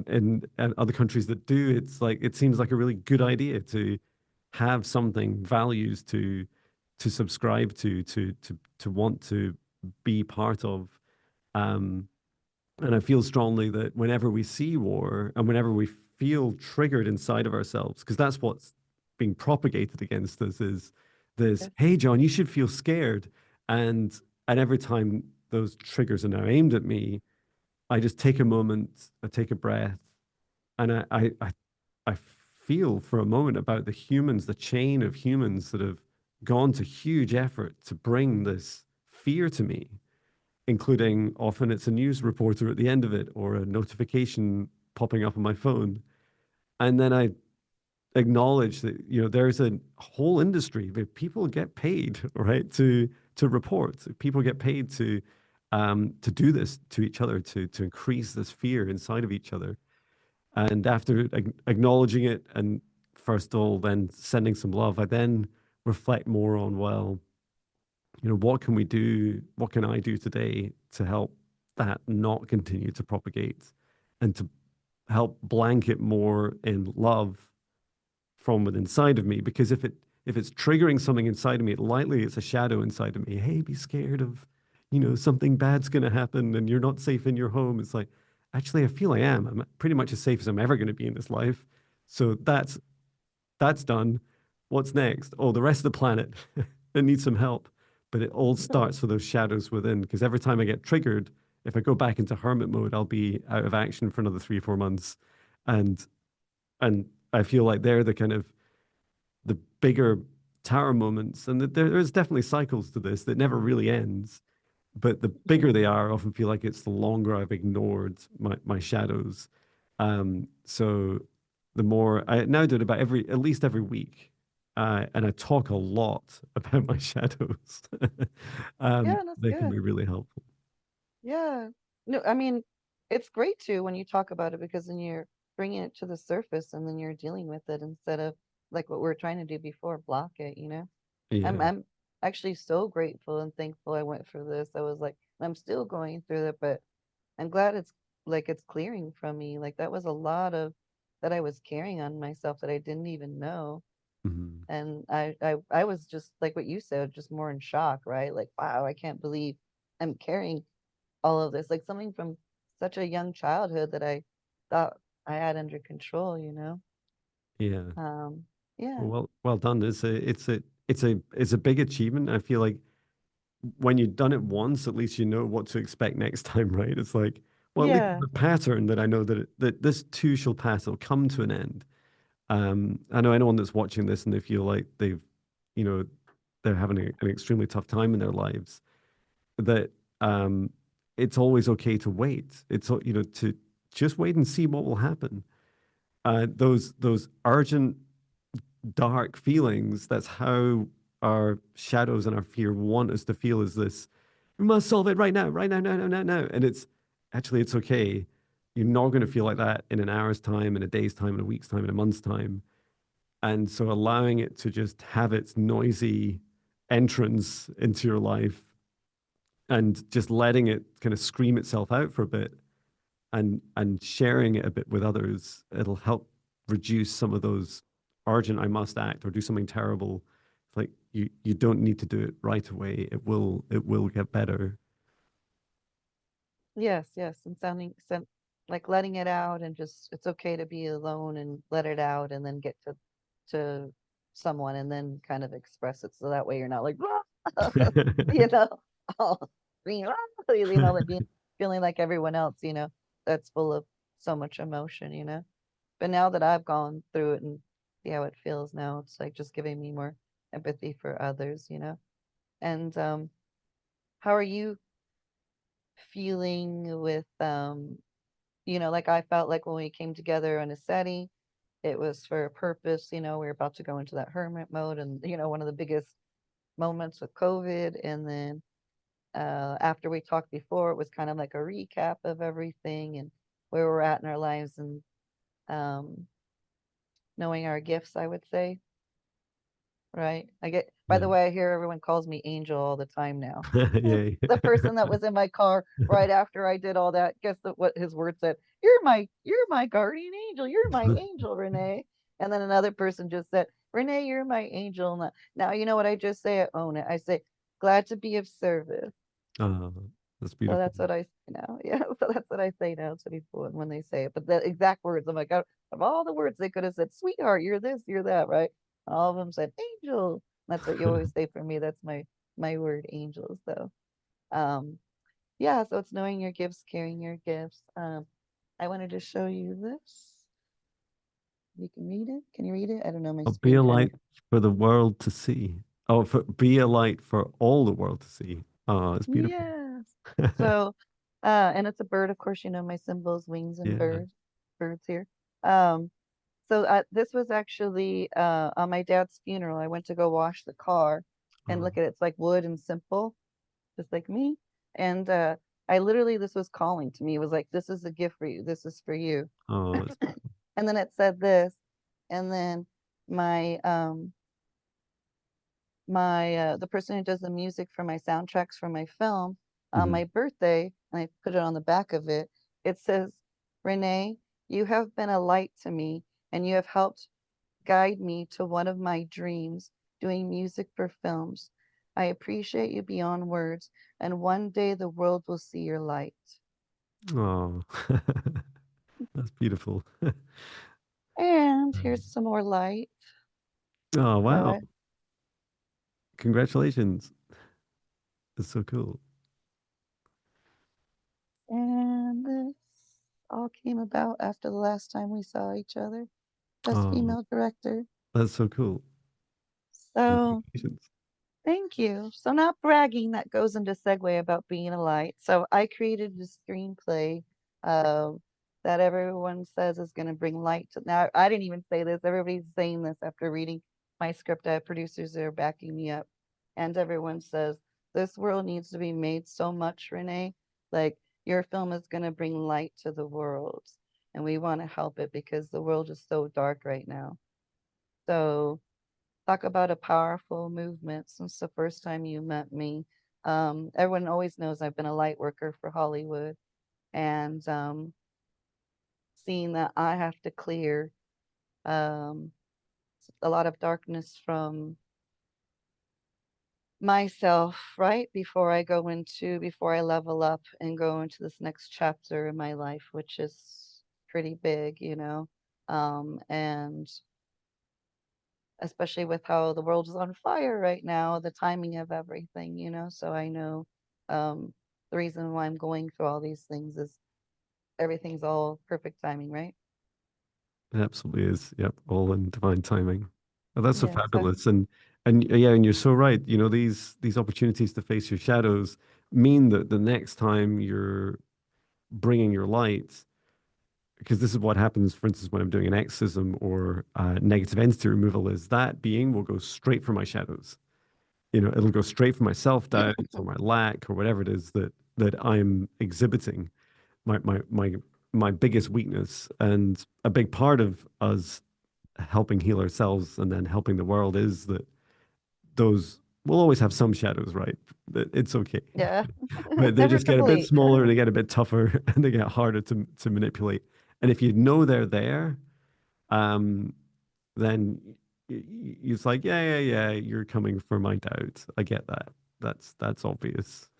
in other countries that do, it's like it seems like a really good idea to have something, values to subscribe to want to be part of. Um, and I feel strongly that whenever we see war and whenever we feel triggered inside of ourselves, because that's what's being propagated against us, is this, Yes. hey, John, you should feel scared. And and every time those triggers are now aimed at me, I just take a moment, I take a breath, and I feel for a moment about the humans, the chain of humans that have gone to huge effort to bring this fear to me, including often it's a news reporter at the end of it or a notification popping up on my phone. And then I acknowledge that, you know, there's a whole industry where people get paid, right, to report. People get paid to do this to each other, to increase this fear inside of each other. And after acknowledging it and first of all, then sending some love, I then reflect more on, well, you know, what can we do? What can I do today to help that not continue to propagate and to help blanket more in love from within inside of me? Because if it's triggering something inside of me, it likely it's a shadow inside of me. Hey, be scared of, you know, something bad's going to happen and you're not safe in your home. It's like, actually, I feel I am. I'm pretty much as safe as I'm ever going to be in this life. So that's done. What's next? Oh, the rest of the planet that needs some help. But it all starts with those shadows within. Because every time I get triggered, if I go back into hermit mode, I'll be out of action for another 3 or 4 months, and and I feel like they're the kind of the bigger tower moments, and that there's definitely cycles to this that never really ends. But the bigger they are, I often feel like it's the longer I've ignored my shadows. So the more I now do it about at least every week, and I talk a lot about my shadows. Yeah, that's They can good. be really helpful. Yeah. No, I mean, it's great too when you talk about it because then you're bringing it to the surface and then you're dealing with it instead of like what we were trying to do before, block it, you know? Yeah. I'm actually so grateful and thankful I went through this. I was like, I'm still going through it, but I'm glad it's like it's clearing from me. Like that was a lot of that I was carrying on myself that I didn't even know. Mhm. And I was just like what you said, just more in shock, right? Like, wow, I can't believe I'm carrying all of this, like something from such a young childhood that I thought I had under control, you know? Yeah. Um, yeah. Well done. It's a big achievement. I feel like when you've done it once, at least you know what to expect next time, right? It's like, well, at least Yeah. the pattern that I know that this too shall pass. It'll come to an end. I know anyone that's watching this and they feel like they've, you know, they're having an extremely tough time in their lives. That um, it's always okay to wait. You know, to just wait and see what will happen. Those urgent dark feelings. That's how our shadows and our fear want us to feel, is this, we must solve it right now, no, no, no, no. And it's actually, it's okay. You're not going to feel like that in an hour's time, in a day's time, in a week's time, in a month's time. And so allowing it to just have its noisy entrance into your life and just letting it kind of scream itself out for a bit and sharing it a bit with others, it'll help reduce some of those urgent I must act or do something terrible Like you don't need to do it right away. It will get better. Yes, yes, and like letting it out, and just it's okay to be alone and let it out, and then get to someone, and then kind of express it, so that way you're not like, you know, all being, like being feeling like everyone else, that's full of so much emotion, But now that I've gone through it and see how it feels now, it's like just giving me more empathy for others. And how are you feeling with like I felt like when we came together on a setting, it was for a purpose. We were about to go into that hermit mode, and one of the biggest moments with COVID. And then after we talked before, it was kind of like a recap of everything and where we're at in our lives, and um, knowing our gifts, I would say. Right. By Yeah. the way, I hear everyone calls me Angel all the time now. Yeah. The person that was in my car right after I did all that, guess what his word said? You're my guardian angel. You're my angel, Renee. And then another person just said, Renee, you're my angel. Now you know what I just say? I own it. I say, glad to be of service. Oh, that's So beautiful. that's what I say now. Yeah. So that's what I say now to people when they say it. But the exact words, I'm like, out of all the words they could have said, sweetheart, you're this, you're that, right? All of them said angel. That's what you always say for me. That's my word, angel. So yeah, so it's knowing your gifts, carrying your gifts. I wanted to show you this. You can read it. Can you read it? I don't know. My Oh, be screen a kind of. light for the world to see. Oh, be a light for all the world to see. Oh, it's beautiful. Yes. So, and it's a bird, of course. My symbols, wings and Yeah. birds here. Um, so this was actually on my dad's funeral. I went to go wash the car, and Oh, look at it. It's like wood and simple, just like me. And I literally, this was calling to me. It was like, this is a gift for you. This is for you. oh, it's And then it said this, and then my the person who does the music for my soundtracks for my film, on mhm. my birthday, and I put it on the back of it, it says, Renee, you have been a light to me, and you have helped guide me to one of my dreams, doing music for films. I appreciate you beyond words, and one day the world will see your light. Oh, that's beautiful. And Um, here's some more light. Oh, So wow. Congratulations. It's so cool. and this all came about after the last time we saw each other. Best Oh, female director. that's so cool. So Congratulations. thank you. So not bragging, that goes into segue about being a light. So I created a screenplay uh, that everyone says is going to bring light to. Now I didn't even say this. Everybody's saying this after reading my script. I have producers that are backing me up, and everyone says this world needs to be made so much, Renee. Like your film is going to bring light to the world, and we want to help it because the world is so dark right now. So talk about a powerful movement since the first time you met me. Everyone always knows I've been a light worker for Hollywood, and seeing that I have to clear um, a lot of darkness from myself, right? Before I level up and go into this next chapter in my life, which is pretty big. And especially with how the world is on fire right now, the timing of everything. So I know um, the reason why I'm going through all these things is everything's all perfect timing, right? It absolutely is. Yep, all in divine timing. Oh, that's so Yeah. So fabulous. And yeah, and you're so right. These opportunities to face your shadows mean that the next time you're bringing your light, because this is what happens, for instance, when I'm doing an exorcism or negative entity removal, is that being will go straight for my shadows. It'll go straight for my self-doubt or my lack or whatever it is that I'm exhibiting, my biggest weakness. And a big part of us helping heal ourselves and then helping the world is that those we'll always have some shadows, right? It's okay. yeah, But they never just get a bit complete. smaller, they get a bit tougher, and they get harder to manipulate. And if you know they're there, um, then it's like, yeah, yeah, yeah, you're coming for my doubt. I get that. That's obvious.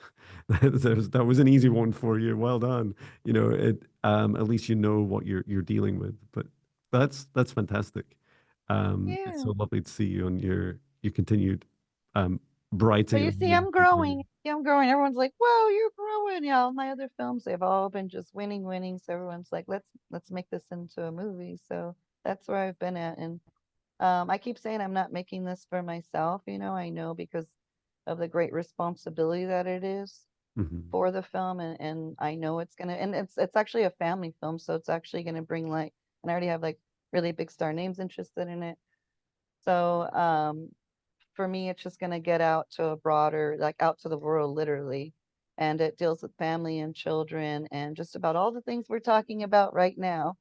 That was an easy one for you. Well done. You know, at least you know what you're dealing with. But that's fantastic. It's Yeah. so lovely to see you on your continued um brighting But of you see, your I'm career. growing. Yeah, I'm growing. Everyone's like, "Whoa, you're growing!" Yeah, all my other films, they've all been just winning, winning. So everyone's like, "Let's make this into a movie." So that's where I've been at. And I keep saying I'm not making this for myself. I know because of the great responsibility that it is Hmm. for the film, and I know it's gonna, and it's actually a family film, so it's actually gonna bring like, and I already have like really big star names interested in it. So for me, it's just going to get out to a broader, like out to the world, literally. And it deals with family and children and just about all the things we're talking about right now,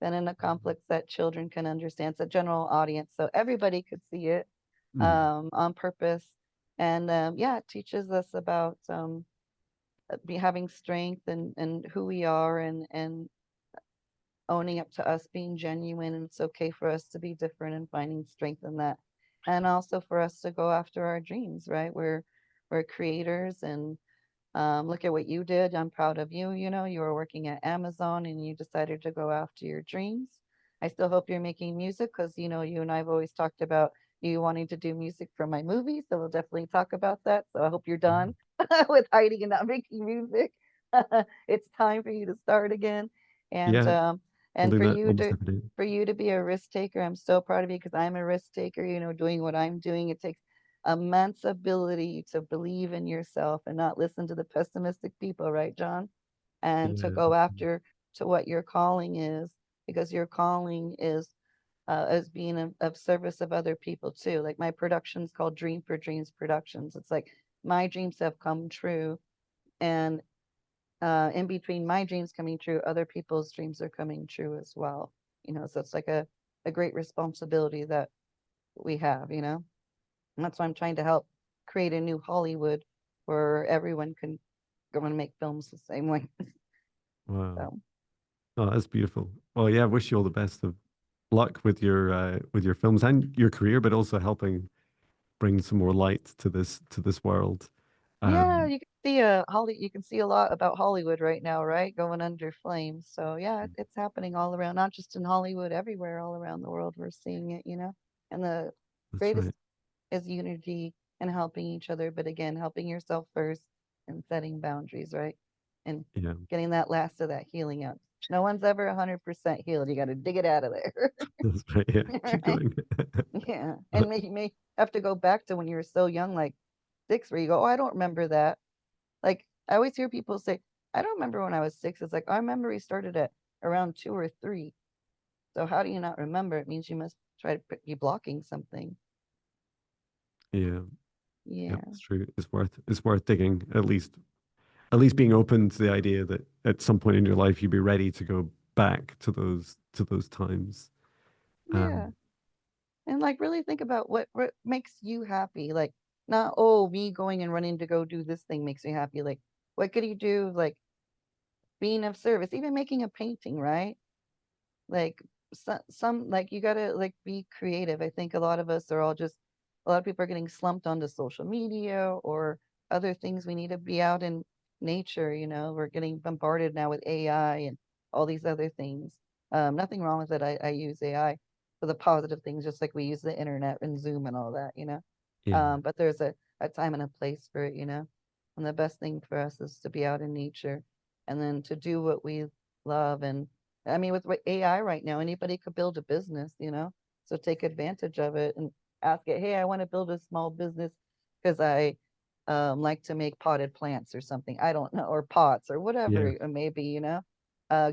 then in a complex that children can understand. It's a general audience, so everybody could see it Mm. on purpose. And yeah, it teaches us about having strength and who we are and owning up to us being genuine, and it's okay for us to be different and finding strength in that, and also for us to go after our dreams, right? We're creators, and look at what you did. I'm proud of you. You were working at Amazon and you decided to go after your dreams. I still hope you're making music because, you and I've always talked about you wanting to do music for my movie. So we'll definitely talk about that. So I hope you're done with hiding and not making music. It's time for you to start again. And Yeah, I'm doing for that you almost to every day. be a risk taker, I'm so proud of you because I'm a risk taker, doing what I'm doing. It takes immense ability to believe in yourself and not listen to the pessimistic people, right, John? And to Yeah, go absolutely. after to what your calling is, because your calling is as being of service of other people too. Like my production's called Dream for Dreams Productions. It's like my dreams have come true, and in between my dreams coming true, other people's dreams are coming true as well. So it's like a great responsibility that we have. And that's why I'm trying to help create a new Hollywood where everyone can go and make films the same way. Wow. So Oh, that's beautiful. Well, yeah, I wish you all the best of luck with your films and your career, but also helping bring some more light to this world. yeah, Um, you can see a lot about Hollywood right now, right? Going under flames. So yeah, it's happening all around, not just in Hollywood, everywhere, all around the world. We're seeing it. And the that's greatest right. is unity and helping each other, but again, helping yourself first and setting boundaries, right? And Yeah, getting that last of that healing out. No one's ever 100% healed. You got to dig it out of there. that's right. Yeah, keep Right? going. Yeah. And may have to go back to when you were so young, like 6, where you go, "Oh, I don't remember that." Like I always hear people say, "I don't remember when I was 6." It's like, I remember we started at around 2 or 3. So how do you not remember? It means you must try to be blocking something. Yeah, yeah, Yeah. it's true. It's worth digging. At least being open to the idea that at some point in your life you'd be ready to go back to those times. Yeah. Um, And like really think about what makes you happy. Like not, oh, me going and running to go do this thing makes me happy. Like what could you do? Like being of service, even making a painting, right? Like some like you gotta like be creative. I think a lot of us are all just a lot of people are getting slumped onto social media or other things. We need to be out in nature. We're getting bombarded now with AI and all these other things. Nothing wrong with it. I use AI for the positive things, just like we use the internet and Zoom and all that. yeah, But there's a time and a place for it. And the best thing for us is to be out in nature and then to do what we love. And I mean, with AI right now, anybody could build a business. So take advantage of it and ask it, hey, I want to build a small business because I like to make potted plants or something. I don't know, or pots or whatever yeah. it may be.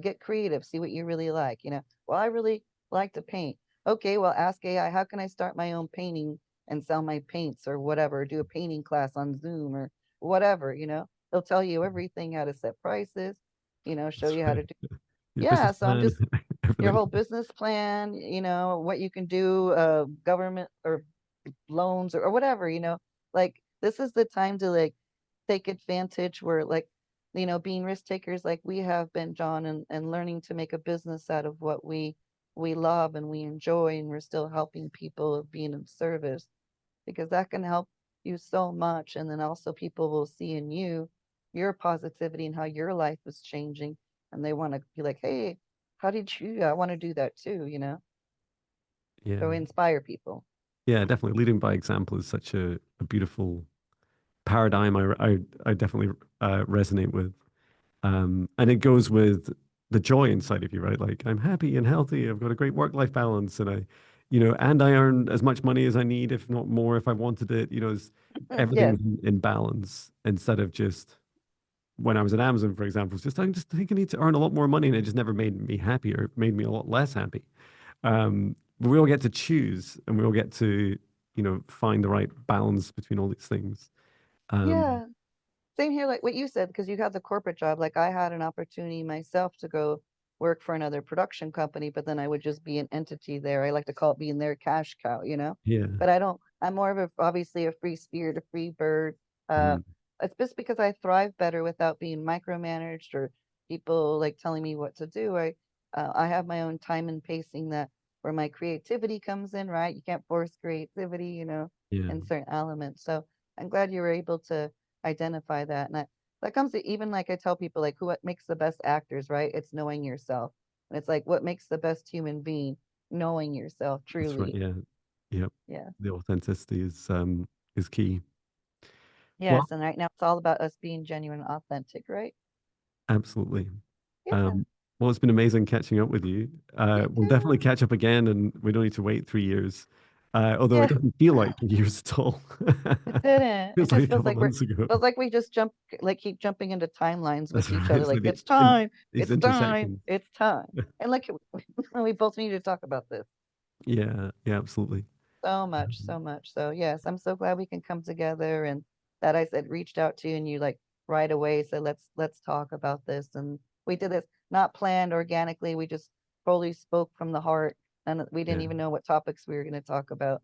Get creative, see what you really like. Well, I really like to paint. Okay, well, ask AI, how can I start my own painting and sell my paints or whatever, do a painting class on Zoom or whatever. They'll tell you everything, how to set prices, show That's you how right. to do. Your Yeah, business so I'm plan, just your everything. whole business plan, what you can do, government or loans or whatever. Like this is the time to like take advantage where like, being risk takers like we have been, John, and learning to make a business out of what we we love and we enjoy, and we're still helping people of being of service, because that can help you so much. And then also people will see in you your positivity and how your life is changing. And they want to be like, hey, how did you? I want to do that too, you know? So Yeah. we inspire people. Yeah, definitely. Leading by example is such a beautiful paradigm. I definitely resonate with. And it goes with the joy inside of you, right? Like I'm happy and healthy. I've got a great work-life balance, and and I earn as much money as I need, if not more, if I wanted it. Yes. Everything's in balance instead of just when I was at Amazon, for example, it's just I just think I need to earn a lot more money, and it just never made me happy or made me a lot less happy. But we all get to choose, and we all get to, find the right balance between all these things. Um, Yeah. Same here, like what you said, because you have the corporate job. Like I had an opportunity myself to go work for another production company, but then I would just be an entity there. I like to call it being their cash cow, you know? yeah. But I don't, I'm more of a, obviously a free spirit, a free bird. Uh, Mm, it's just because I thrive better without being micromanaged or people like telling me what to do. I have my own time and pacing that where my creativity comes in, right? You can't force creativity, you know, yeah. in certain elements. So I'm glad you were able to identify that. And that comes to even like I tell people, like, who what makes the best actors, right? It's knowing yourself. And it's like what makes the best human being, knowing yourself That's right. truly. Yeah. Yep. Yeah. The authenticity is key. Well, Yes. And right now it's all about us being genuine and authentic, right? absolutely. Yeah. Um, well, it's been amazing catching up with you. You We'll definitely too. catch up again, and we don't need to wait 3 years. Although it Yeah. doesn't feel like 3 years at all. It didn't. It Feels like just a feels couple like we're months ago. feels like we just jump like keep jumping into timelines with That's each right. other. It's Like like these it's time, intersections. it's time. And like we both need to talk about this. Yeah. Yeah. Absolutely. So much, Um, so much. So yes, I'm so glad we can come together, and that I said reached out to you and you like right away said let's talk about this. And we did this not planned organically. We just fully spoke from the heart, and we didn't yeah. even know what topics we were going to talk about.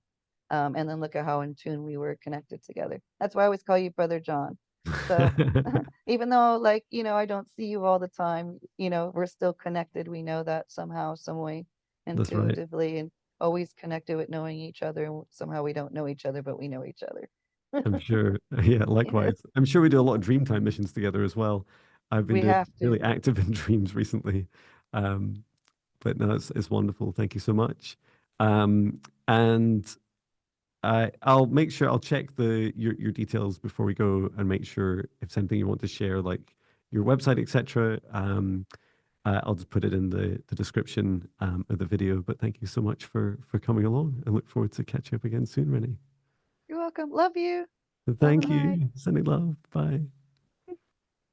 And then look at how in tune we were connected together. That's why I always call you Brother John. So even though like, you know, I don't see you all the time, you know, we're still connected. We know that somehow, some way, That's right. intuitively, and always connected with knowing each other. And somehow we don't know each other, but we know each other. I'm sure. Yeah, Yes, likewise. I'm sure we do a lot of Dreamtime missions together as well. I've been we doing have really to. active in dreams recently. Um, but no, it's wonderful. Thank you so much. And I'll make sure I'll check your details before we go and make sure if there's anything you want to share, like your website, etc. I'll just put it in the description of the video. But thank you so much for coming along. I look forward to catching up again soon, Renee. You're welcome. Love you. Love and Thank light. you. Sending love. Bye.